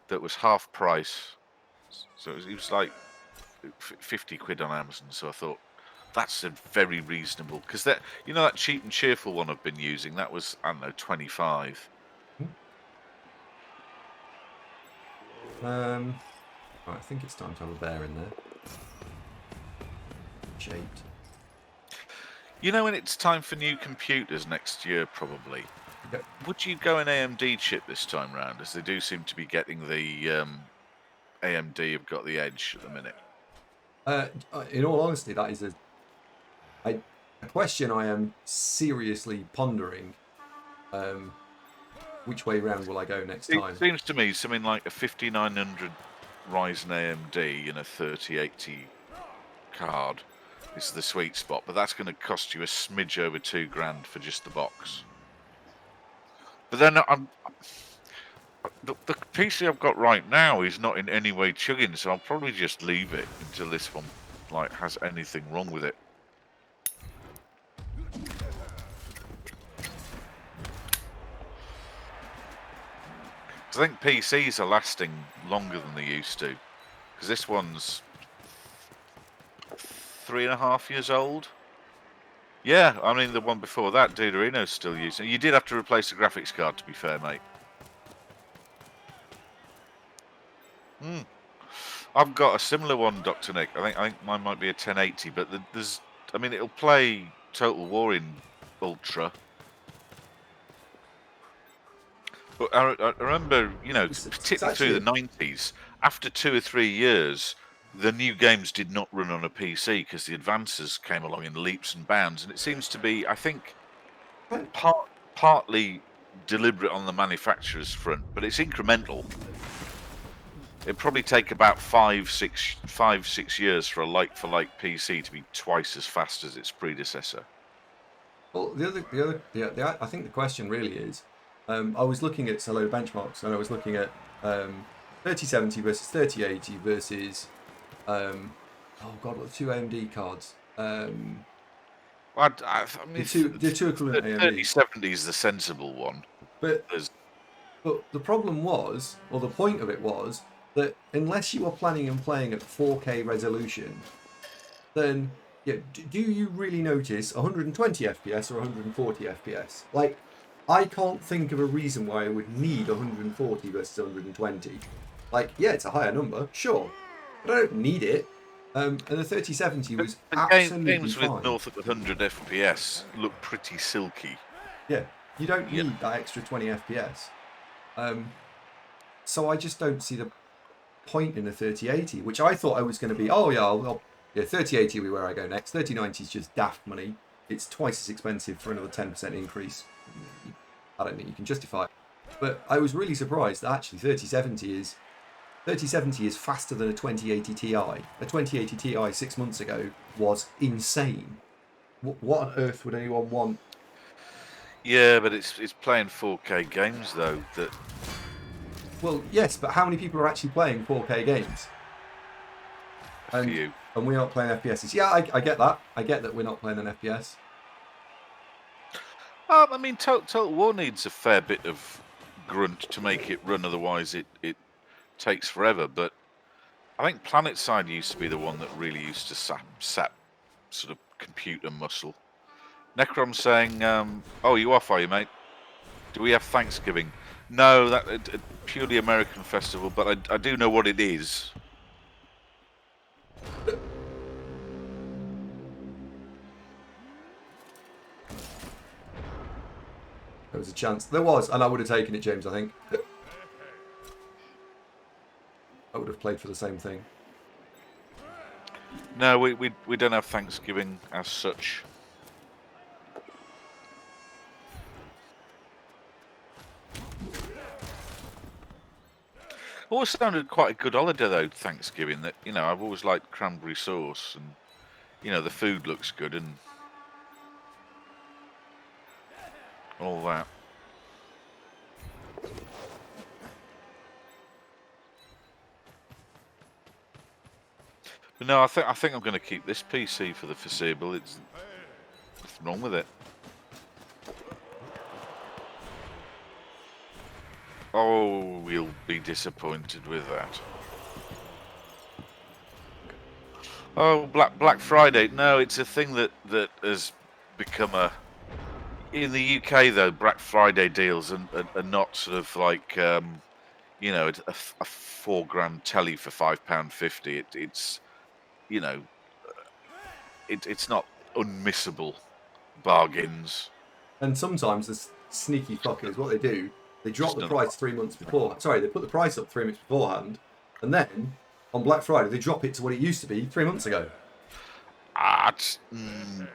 B: that was half price. So it was like 50 quid on Amazon. So I thought that's a very reasonable, because that, you know, that cheap and cheerful one I've been using, that was, I don't know, 25.
A: Right, I think it's time to have a bear in there. Shaped.
B: You know, when it's time for new computers next year, probably.
A: Yep.
B: Would you go an AMD chip this time round, as they do seem to be getting the AMD have got the edge at the minute?
A: In all honesty, that is a question I am seriously pondering. Which way round will I go next time?
B: It seems to me something like a 5900 Ryzen AMD and a 3080 card is the sweet spot, but that's going to cost you a smidge over £2,000 for just the box. But then the PC I've got right now is not in any way chugging, so I'll probably just leave it until this one has anything wrong with it. I think PCs are lasting longer than they used to, because this one's 3.5 years old. Yeah, I mean, the one before that, Duderino's still using it. You did have to replace the graphics card, to be fair, mate. I've got a similar one, Dr. Nick. I think mine might be a 1080, but I mean, it'll play Total War in Ultra. But I remember, you know, particularly through the 90s, after 2 or 3 years, the new games did not run on a PC because the advances came along in leaps and bounds, and it seems to be, I think, partly deliberate on the manufacturer's front, but it's incremental. It'd probably take about 5-6 years for a like-for-like PC to be twice as fast as its predecessor.
A: Well, I think the question really is, I was looking at a load of benchmarks, and I was looking at 3070 versus 3080 versus, oh god, what are the two AMD cards?
B: I mean,
A: the two equivalent AMD.
B: 3070 is the sensible one.
A: But the problem was, or the point of it was, that unless you are planning and playing at 4K resolution, then do you really notice 120 FPS or 140 FPS? Like, I can't think of a reason why I would need 140 versus 120. Like, yeah, it's a higher number, sure, but I don't need it. And the 3070 was absolutely
B: games
A: fine.
B: with north of 100 FPS look pretty silky.
A: Yeah, you don't need that extra 20 FPS. So I just don't see the point in a 3080, which I thought I was going to be, 3080 will be where I go next. 3090 is just daft money. It's twice as expensive for another 10% increase. I don't think you can justify it. But I was really surprised that actually 3070 is faster than a 2080 Ti. A 2080 Ti 6 months ago was insane. What on earth would anyone want?
B: Yeah, but it's playing 4K games though.
A: Well, yes, but how many people are actually playing 4K games?
B: A few.
A: And we aren't playing FPSs. Yeah, I get that. I get that we're not playing an FPS.
B: I mean, Total War needs a fair bit of grunt to make it run, otherwise it takes forever. But I think PlanetSide used to be the one that really used to sap sort of computer muscle. Necrom's saying, "Oh, you off, are you, mate? Do we have Thanksgiving?" No, that a purely American festival, but I do know what it is.
A: There was a chance. There was, and I would have taken it, James, I think. I would have played for the same thing.
B: No, we don't have Thanksgiving as such. Always sounded quite a good holiday though, Thanksgiving. That, you know, I've always liked cranberry sauce, and you know the food looks good and all that. But no, I think I'm going to keep this PC for the foreseeable. It's nothing wrong with it. Oh, we'll be disappointed with that. Oh, Black Friday. No, it's a thing that has become a... In the UK, though, Black Friday deals are not sort of like, you know, a £4 telly for £5.50. It's, you know, it's not unmissable bargains.
A: And sometimes the sneaky fuckers, what they do, they drop the price 3 months before. Sorry, they put the price up 3 months beforehand, and then on Black Friday they drop it to what it used to be 3 months ago.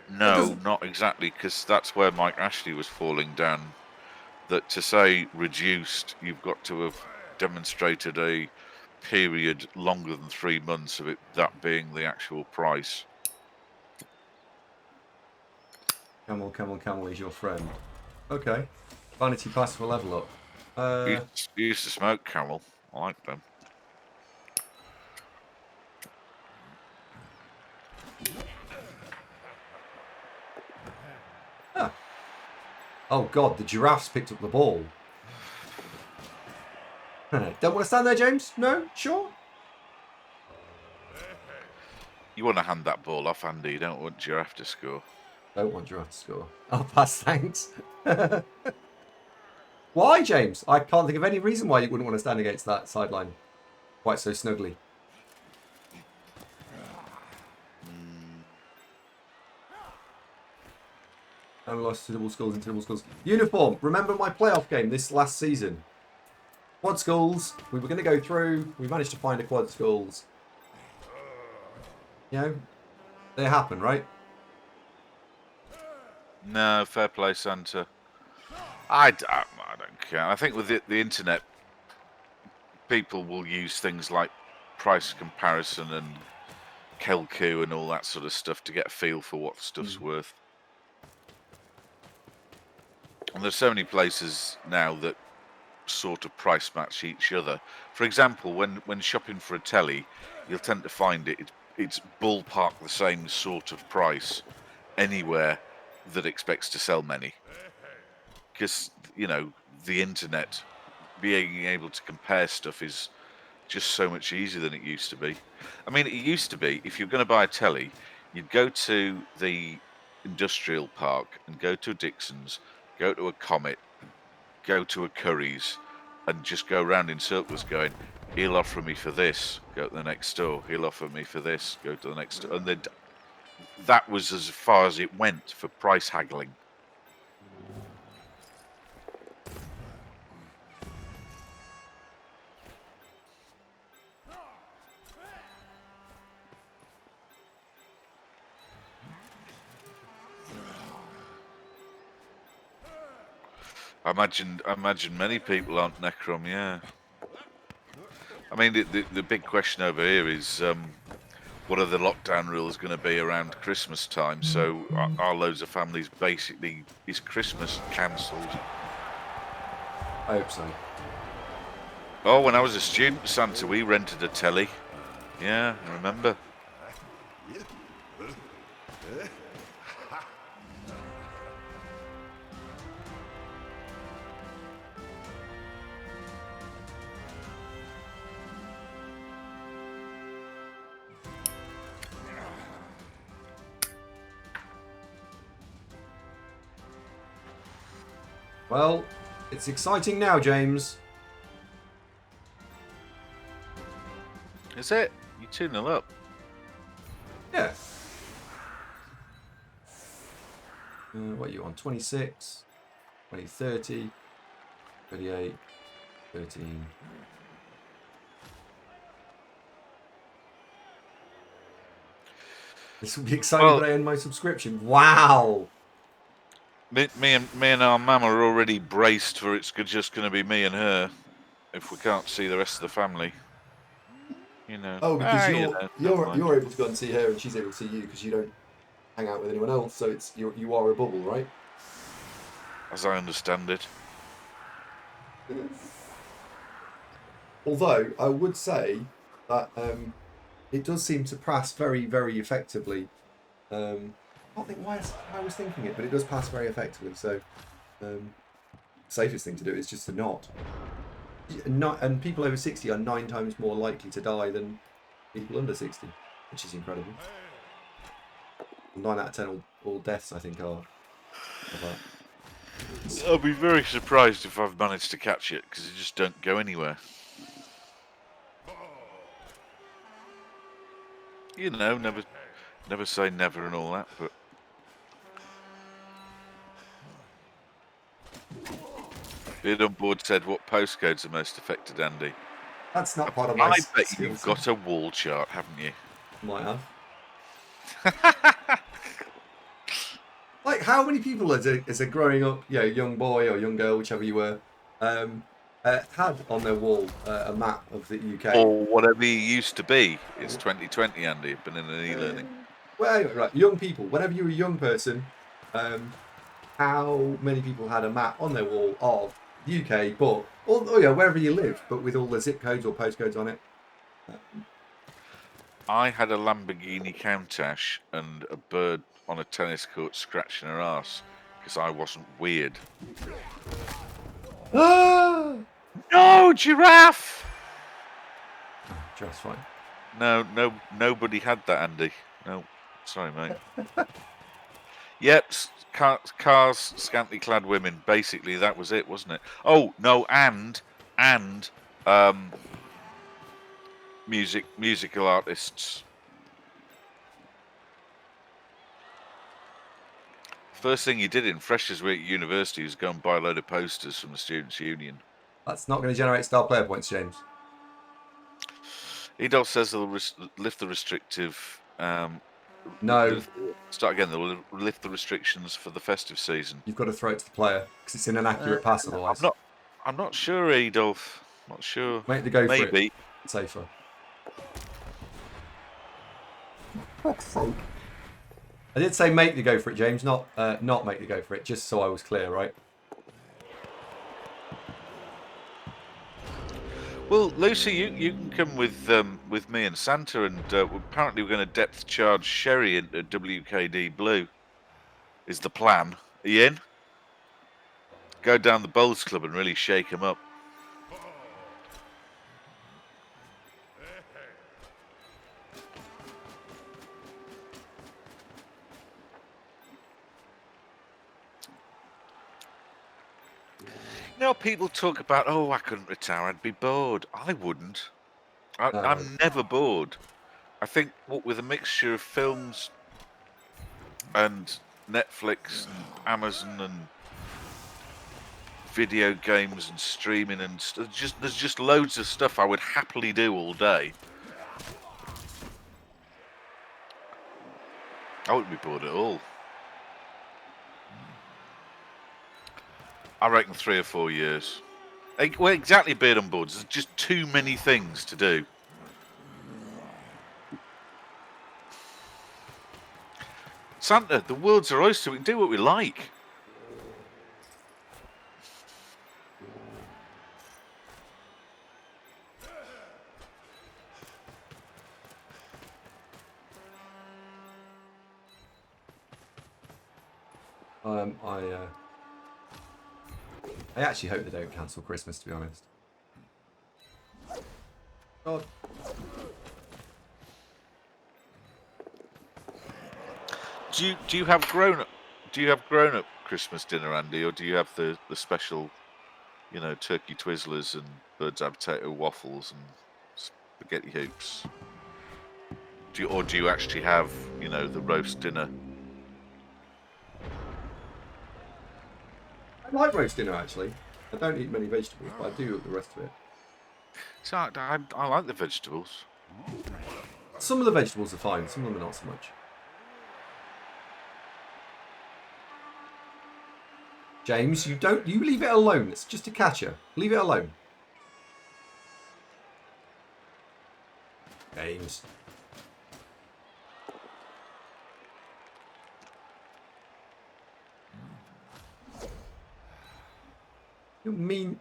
B: No, not exactly, because that's where Mike Ashley was falling down. That to say reduced, you've got to have demonstrated a period longer than 3 months of it, that being the actual price.
A: Camel is your friend. Okay. Vanity pass for level up.
B: You used to smoke Camel. I like them.
A: Ah. Oh god, the giraffes picked up the ball. Don't want to stand there, James? No? Sure?
B: You want to hand that ball off, Andy. You don't want Giraffe to score.
A: Don't want Giraffe to score. I'll pass, thanks. Why, James? I can't think of any reason why you wouldn't want to stand against that sideline quite so snugly. And we lost to double skulls and double skulls. Uniform. Remember my playoff game this last season? Quad schools. We were going to go through. We managed to find a quad schools. You know, they happen, right?
B: No, fair play, Santa. I don't care. I think with the internet, people will use things like price comparison and Kelku and all that sort of stuff to get a feel for what stuff's worth. And there's so many places now that sort of price match each other. For example, when shopping for a telly, you'll tend to find it's ballpark the same sort of price anywhere that expects to sell many. Because, you know, the internet, being able to compare stuff is just so much easier than it used to be. I mean, it used to be, if you're going to buy a telly, you'd go to the industrial park and go to a Dixon's, go to a Comet, go to a Curry's, and just go around in circles going, he'll offer me for this, go to the next store, he'll offer me for this, go to the next store. And that was as far as it went for price haggling. I imagine many people aren't Necrom, yeah. I mean, the big question over here is, what are the lockdown rules going to be around Christmas time? So are loads of families basically, is Christmas cancelled?
A: I hope so.
B: Oh, when I was a student, Santa, we rented a telly. Yeah, I remember.
A: Well, it's exciting now, James.
B: Is it? You 2-0 up?
A: Yeah. What are you on? 26, 20, 30, 38, 13. This will be exciting when I end my subscription. Wow.
B: Me and our mum are already braced for it's just going to be me and her if we can't see the rest of the family. You know.
A: Oh, because you're able to go and see her and she's able to see you because you don't hang out with anyone else. So it's you are a bubble, right?
B: As I understand it.
A: Although I would say that it does seem to pass very, very effectively. I don't think why I was thinking it, but it does pass very effectively. So, safest thing to do is just to not. And people over 60 are 9 times more likely to die than people under 60, which is incredible. 9 out of 10 all deaths, I think, are of that.
B: I'll be very surprised if I've managed to catch it because it just don't go anywhere. You know, never say never and all that, but. Beard on board said, what postcodes are most affected, Andy?
A: That's not part of my
B: I bet you've got a wall chart, haven't you?
A: Might have. Like, how many people as a growing up, young boy or young girl, whichever you were, had on their wall a map of the UK?
B: Or whatever you used to be. It's 2020, Andy. You've been in an e-learning.
A: Well, anyway, right, young people. Whenever you were a young person, how many people had a map on their wall of the UK, but wherever you live, but with all the zip codes or postcodes on it?
B: I had a Lamborghini Countach and a bird on a tennis court scratching her ass because I wasn't weird.
A: Ah!
B: No, giraffe!
A: Oh, giraffe's fine.
B: No, nobody had that, Andy. No, sorry, mate. Yep, cars, scantily clad women. Basically, that was it, wasn't it? Oh no, and musical artists. First thing you did in Freshers Week at university was go and buy a load of posters from the Students' Union.
A: That's not going to generate star player points, James.
B: Edolf says they'll lift the restrictive.
A: No.
B: Start again. They'll lift the restrictions for the festive season.
A: You've got to throw it to the player because it's an inaccurate pass otherwise.
B: I'm not sure, Edolf. Not sure.
A: Make the go
B: Maybe.
A: for it. Safer. I did say make the go for it, James, not make the go for it, just so I was clear, right?
B: Well, Lucy, you can come with me and Santa, and apparently we're going to depth charge Sherry into WKD Blue. Is the plan? Are you in? Go down the bowls club and really shake him up. You know, people talk about, oh, I couldn't retire, I'd be bored. I wouldn't. I'm never bored. I think what with a mixture of films and Netflix and Amazon and video games and streaming and there's just loads of stuff I would happily do all day. I wouldn't be bored at all. I reckon 3 or 4 years. Well, exactly, beard on boards. There's just too many things to do. Santa, the world's our oyster. We can do what we like.
A: I actually hope they don't cancel Christmas, to be honest. God.
B: Do you have grown up Christmas dinner, Andy, or do you have the special, you know, turkey twizzlers and bird's eye potato waffles and spaghetti hoops? Do you actually have, you know, the roast dinner?
A: I like roast dinner, actually. I don't eat many vegetables, but I do the rest of it.
B: So I like the vegetables.
A: Some of the vegetables are fine, some of them are not so much. James, you leave it alone. It's just a catcher. Leave it alone. James.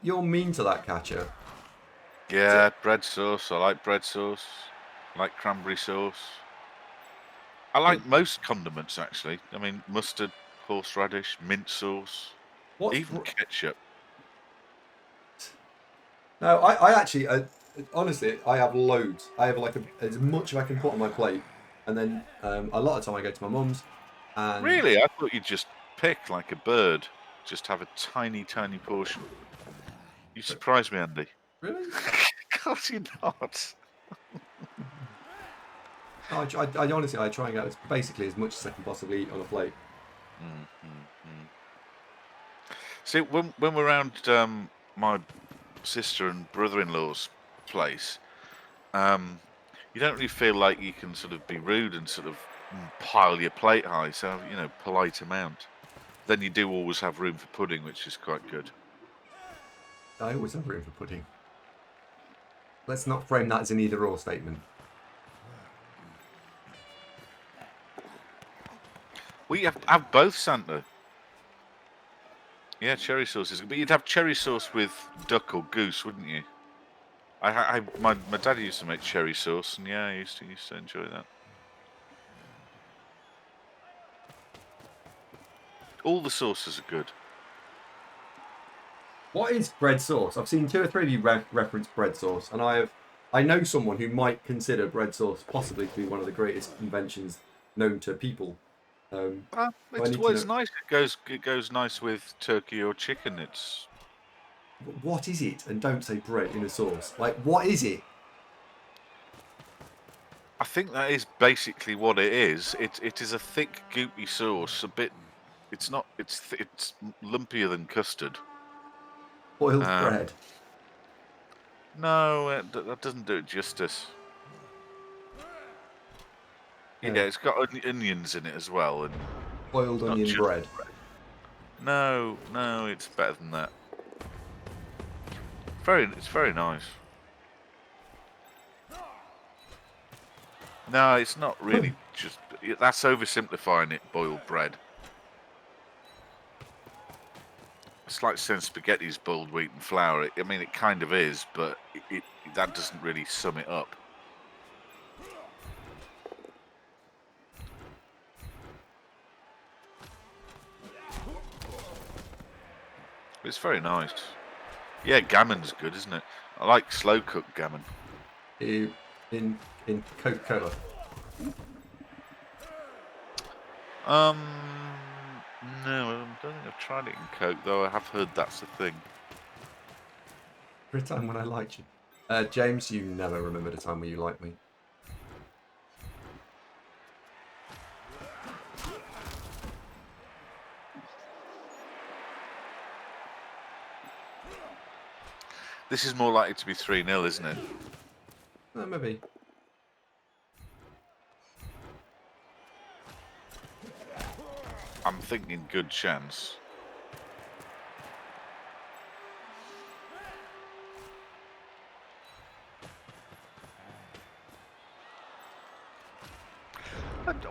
A: You're mean to that catcher.
B: Yeah, bread sauce. I like bread sauce. I like cranberry sauce. I like most condiments, actually. I mean, mustard, horseradish, mint sauce, even ketchup.
A: No, I actually, honestly, I have loads. I have like as much as I can put on my plate, and then a lot of time I go to my mum's. And
B: really, I thought you'd just pick like a bird, just have a tiny, tiny portion. You surprised me, Andy.
A: Really?
B: Of course you're not.
A: I honestly, I try and get basically as much as I can possibly eat on a plate.
B: See, when we're around my sister and brother-in-law's place, you don't really feel like you can sort of be rude and sort of pile your plate high, so, you know, polite amount. Then you do always have room for pudding, which is quite good.
A: I always have room for pudding. Let's not frame that as an either-or statement.
B: Well, you have both, Santa. Yeah, cherry sauce is good. But you'd have cherry sauce with duck or goose, wouldn't you? My dad used to make cherry sauce, and yeah, I used to enjoy that. All the sauces are good.
A: What is bread sauce? I've seen 2 or 3 of you reference bread sauce, and I know someone who might consider bread sauce possibly to be one of the greatest inventions known to people.
B: It's nice. It goes nice with turkey or chicken.
A: What is it? And don't say bread in a sauce. Like, what is it?
B: I think that is basically what it is. It is a thick, goopy sauce. A bit. It's not. It's lumpier than custard.
A: Boiled bread.
B: No, that doesn't do it justice. Yeah, it's got onions in it as well, and
A: boiled onion bread.
B: No, it's better than that. It's very nice. No, it's not really just. That's oversimplifying it. Boiled bread. It's like saying spaghetti's boiled wheat and flour. I mean, it kind of is, but that doesn't really sum it up. It's very nice. Yeah, gammon's good, isn't it? I like slow cooked gammon.
A: In Coca-Cola.
B: No, I don't think I've tried it in Coke, though I have heard that's a thing.
A: For a time when I liked you. James, you never remembered a time where you liked me.
B: This is more likely to be 3-0, isn't it?
A: Maybe.
B: I'm thinking good chance.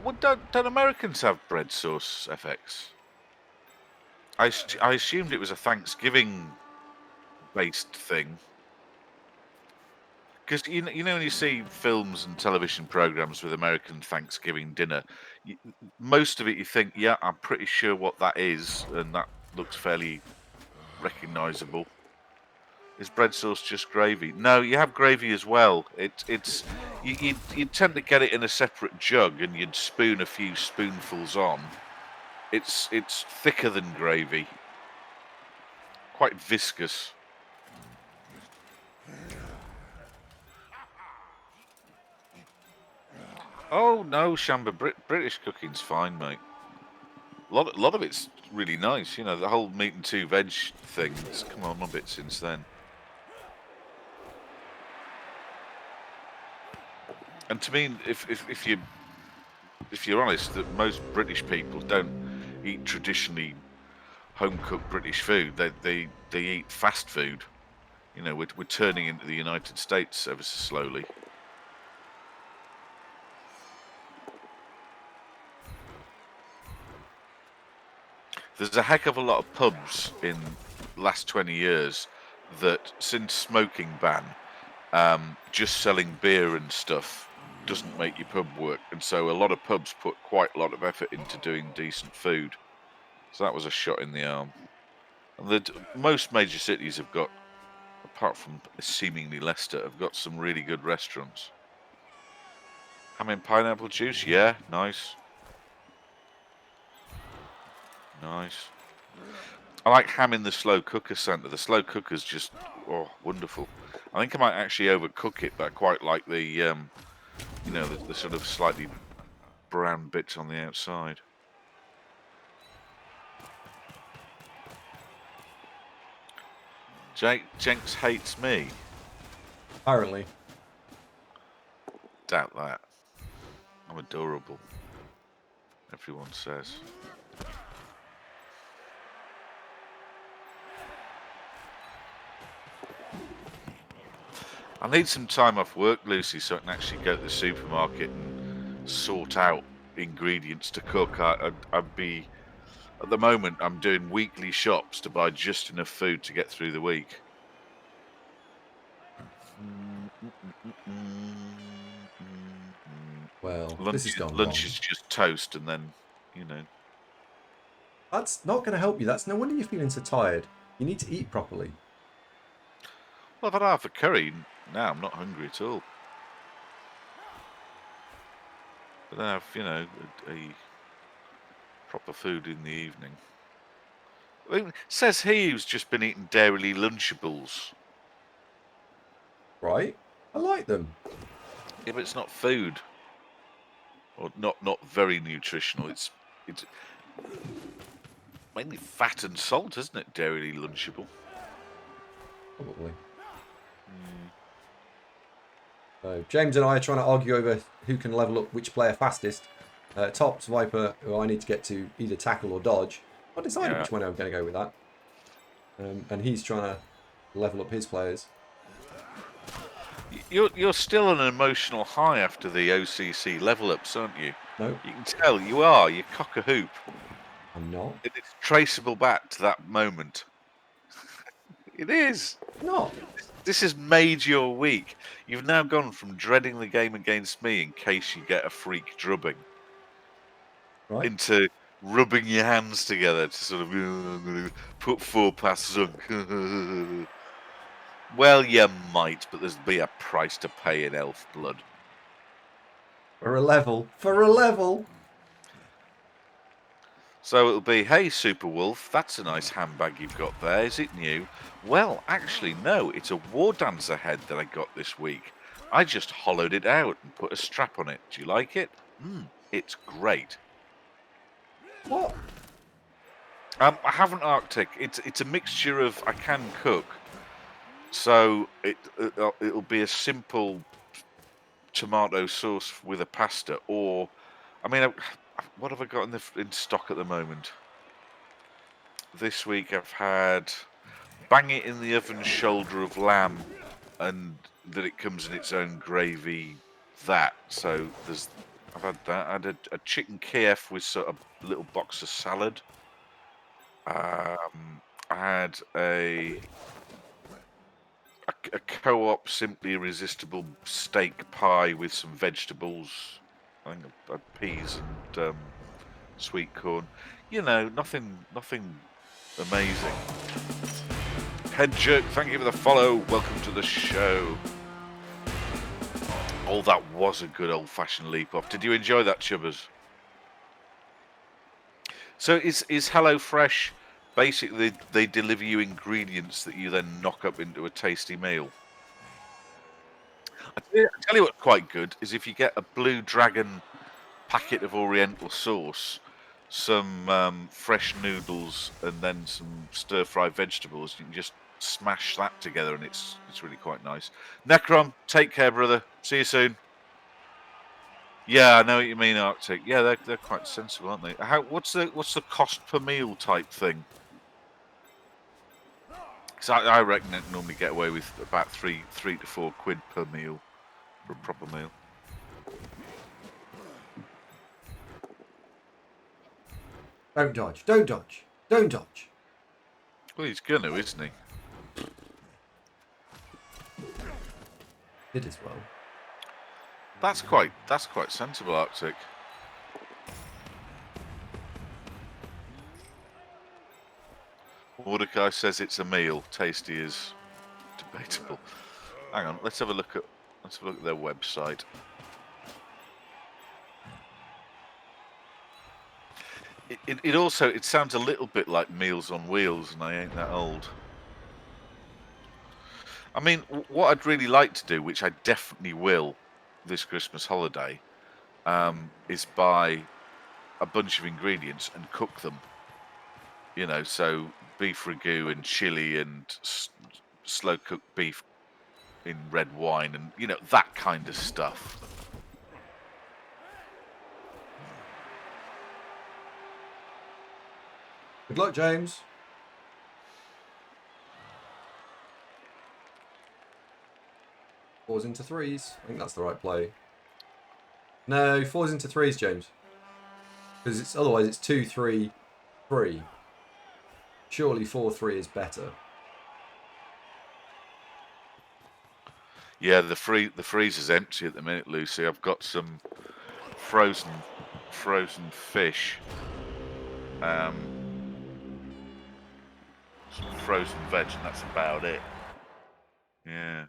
B: Well, don't Americans have bread sauce, FX? I assumed it was a Thanksgiving-based thing. Because you know when you see films and television programs with American Thanksgiving dinner, most of it you think, yeah, I'm pretty sure what that is, and that looks fairly recognisable. Is bread sauce just gravy? No, you have gravy as well. You tend to get it in a separate jug, and you'd spoon a few spoonfuls on. It's thicker than gravy, quite viscous. Oh no, Shamba, British cooking's fine, mate. A lot of it's really nice. You know, the whole meat and 2 veg thing has come on a bit since then. And to me, if you're honest, that most British people don't eat traditionally home-cooked British food. They eat fast food. You know, we're turning into the United States ever so slowly. There's a heck of a lot of pubs in the last 20 years that, since smoking ban, just selling beer and stuff doesn't make your pub work. And so a lot of pubs put quite a lot of effort into doing decent food. So that was a shot in the arm. And most major cities have got, apart from seemingly Leicester, have got some really good restaurants. Ham in pineapple juice, yeah, nice. Nice. I like ham in the slow cooker centre. The slow cooker's just, wonderful. I think I might actually overcook it, but I quite like the, you know, the sort of slightly brown bits on the outside. Jenks hates me.
A: Apparently.
B: Doubt that. I'm adorable. Everyone says. I need some time off work, Lucy, so I can actually go to the supermarket and sort out ingredients to cook. I'd be, at the moment, I'm doing weekly shops to buy just enough food to get through the week.
A: Well, this has gone
B: lunch
A: wrong.
B: is just toast, and then, you know.
A: That's not going to help you. That's no wonder you're feeling so tired. You need to eat properly.
B: Well, I've had half a curry. Now I'm not hungry at all. But then I have, you know, a proper food in the evening. I mean, says he who's just been eating Dairy Lunchables.
A: Right? I like them.
B: Yeah, but it's not food. Or not very nutritional. It's mainly fat and salt, isn't it? Dairy Lunchable.
A: Probably. So James and I are trying to argue over who can level up which player fastest. Top's Viper, who I need to get to either tackle or dodge. I decided which one I'm going to go with that. And he's trying to level up his players.
B: You're still on an emotional high after the OCC level ups, aren't you?
A: No.
B: You can tell you are. You cock a hoop.
A: I'm not.
B: It's traceable back to that moment. It is.
A: No.
B: This has made your week. You've now gone from dreading the game against me in case you get a freak drubbing,
A: right,
B: into rubbing your hands together to sort of I'm going to put 4 past Zunk. Well, you might, but there's be a price to pay in elf blood.
A: For a level. For a level.
B: So it'll be, hey, Super Wolf, that's a nice handbag you've got there. Is it new? Well, actually, no. It's a War Dancer head that I got this week. I just hollowed it out and put a strap on it. Do you like it? It's great.
A: What?
B: I haven't Arctic. It's a mixture of I can cook, so it'll be a simple tomato sauce with a pasta, or I mean, what have I got in stock at the moment? This week I've had bang it in the oven shoulder of lamb, and that it comes in its own gravy. So I've had that. I had a chicken Kiev with sort of a little box of salad. I had a co-op simply irresistible steak pie with some vegetables. I think I had peas and sweet corn. You know, nothing amazing. Head Jerk, thank you for the follow. Welcome to the show. Oh, that was a good old-fashioned leap off. Did you enjoy that, Chubbers? So is HelloFresh basically they deliver you ingredients that you then knock up into a tasty meal? I tell you what's quite good is if you get a Blue Dragon packet of Oriental sauce, some fresh noodles, and then some stir-fried vegetables. You can just smash that together, and it's really quite nice. Necrom, take care, brother. See you soon. Yeah, I know what you mean, Arctic. Yeah, they're quite sensible, aren't they? What's the cost per meal type thing? Because I reckon it normally get away with about three to 4 quid per meal for a proper meal.
A: Don't dodge. Don't dodge. Don't dodge.
B: Well, he's gonna, isn't he?
A: Did as well.
B: That's quite sensible, Arctic. Mordecai says it's a meal. Tasty is debatable. Hang on, let's have a look at their website. It sounds a little bit like Meals on Wheels, and I ain't that old. I mean, what I'd really like to do, which I definitely will this Christmas holiday, is buy a bunch of ingredients and cook them. You know, so beef ragu and chili and slow cooked beef in red wine, and you know, that kind of stuff.
A: Good luck, James. Fours into threes. I think that's the right play. No, fours into threes, James. Because otherwise it's 2-3-3. Surely 4-3 is better.
B: Yeah, the freezer's empty at the minute, Lucy. I've got some frozen fish. Some frozen veg, and that's about it. Yeah.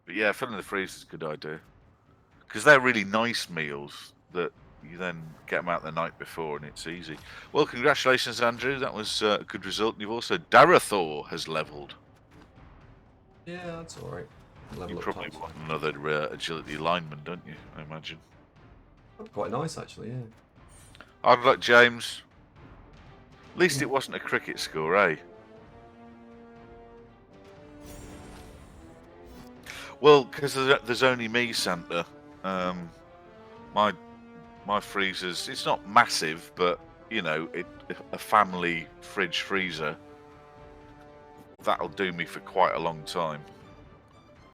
B: But yeah, filling the freezer is a good idea. Because they're really nice meals that you then get them out the night before, and it's easy. Well, congratulations, Andrew. That was a good result. And you've also... Darathor has levelled.
A: Yeah, that's alright.
B: You probably want another agility lineman, don't you? I imagine.
A: Quite nice, actually, yeah.
B: Hard luck, James. At least it wasn't a cricket score, eh? Well, because there's only me, Santa. My freezer's, it's not massive, but you know, a family fridge freezer, that'll do me for quite a long time.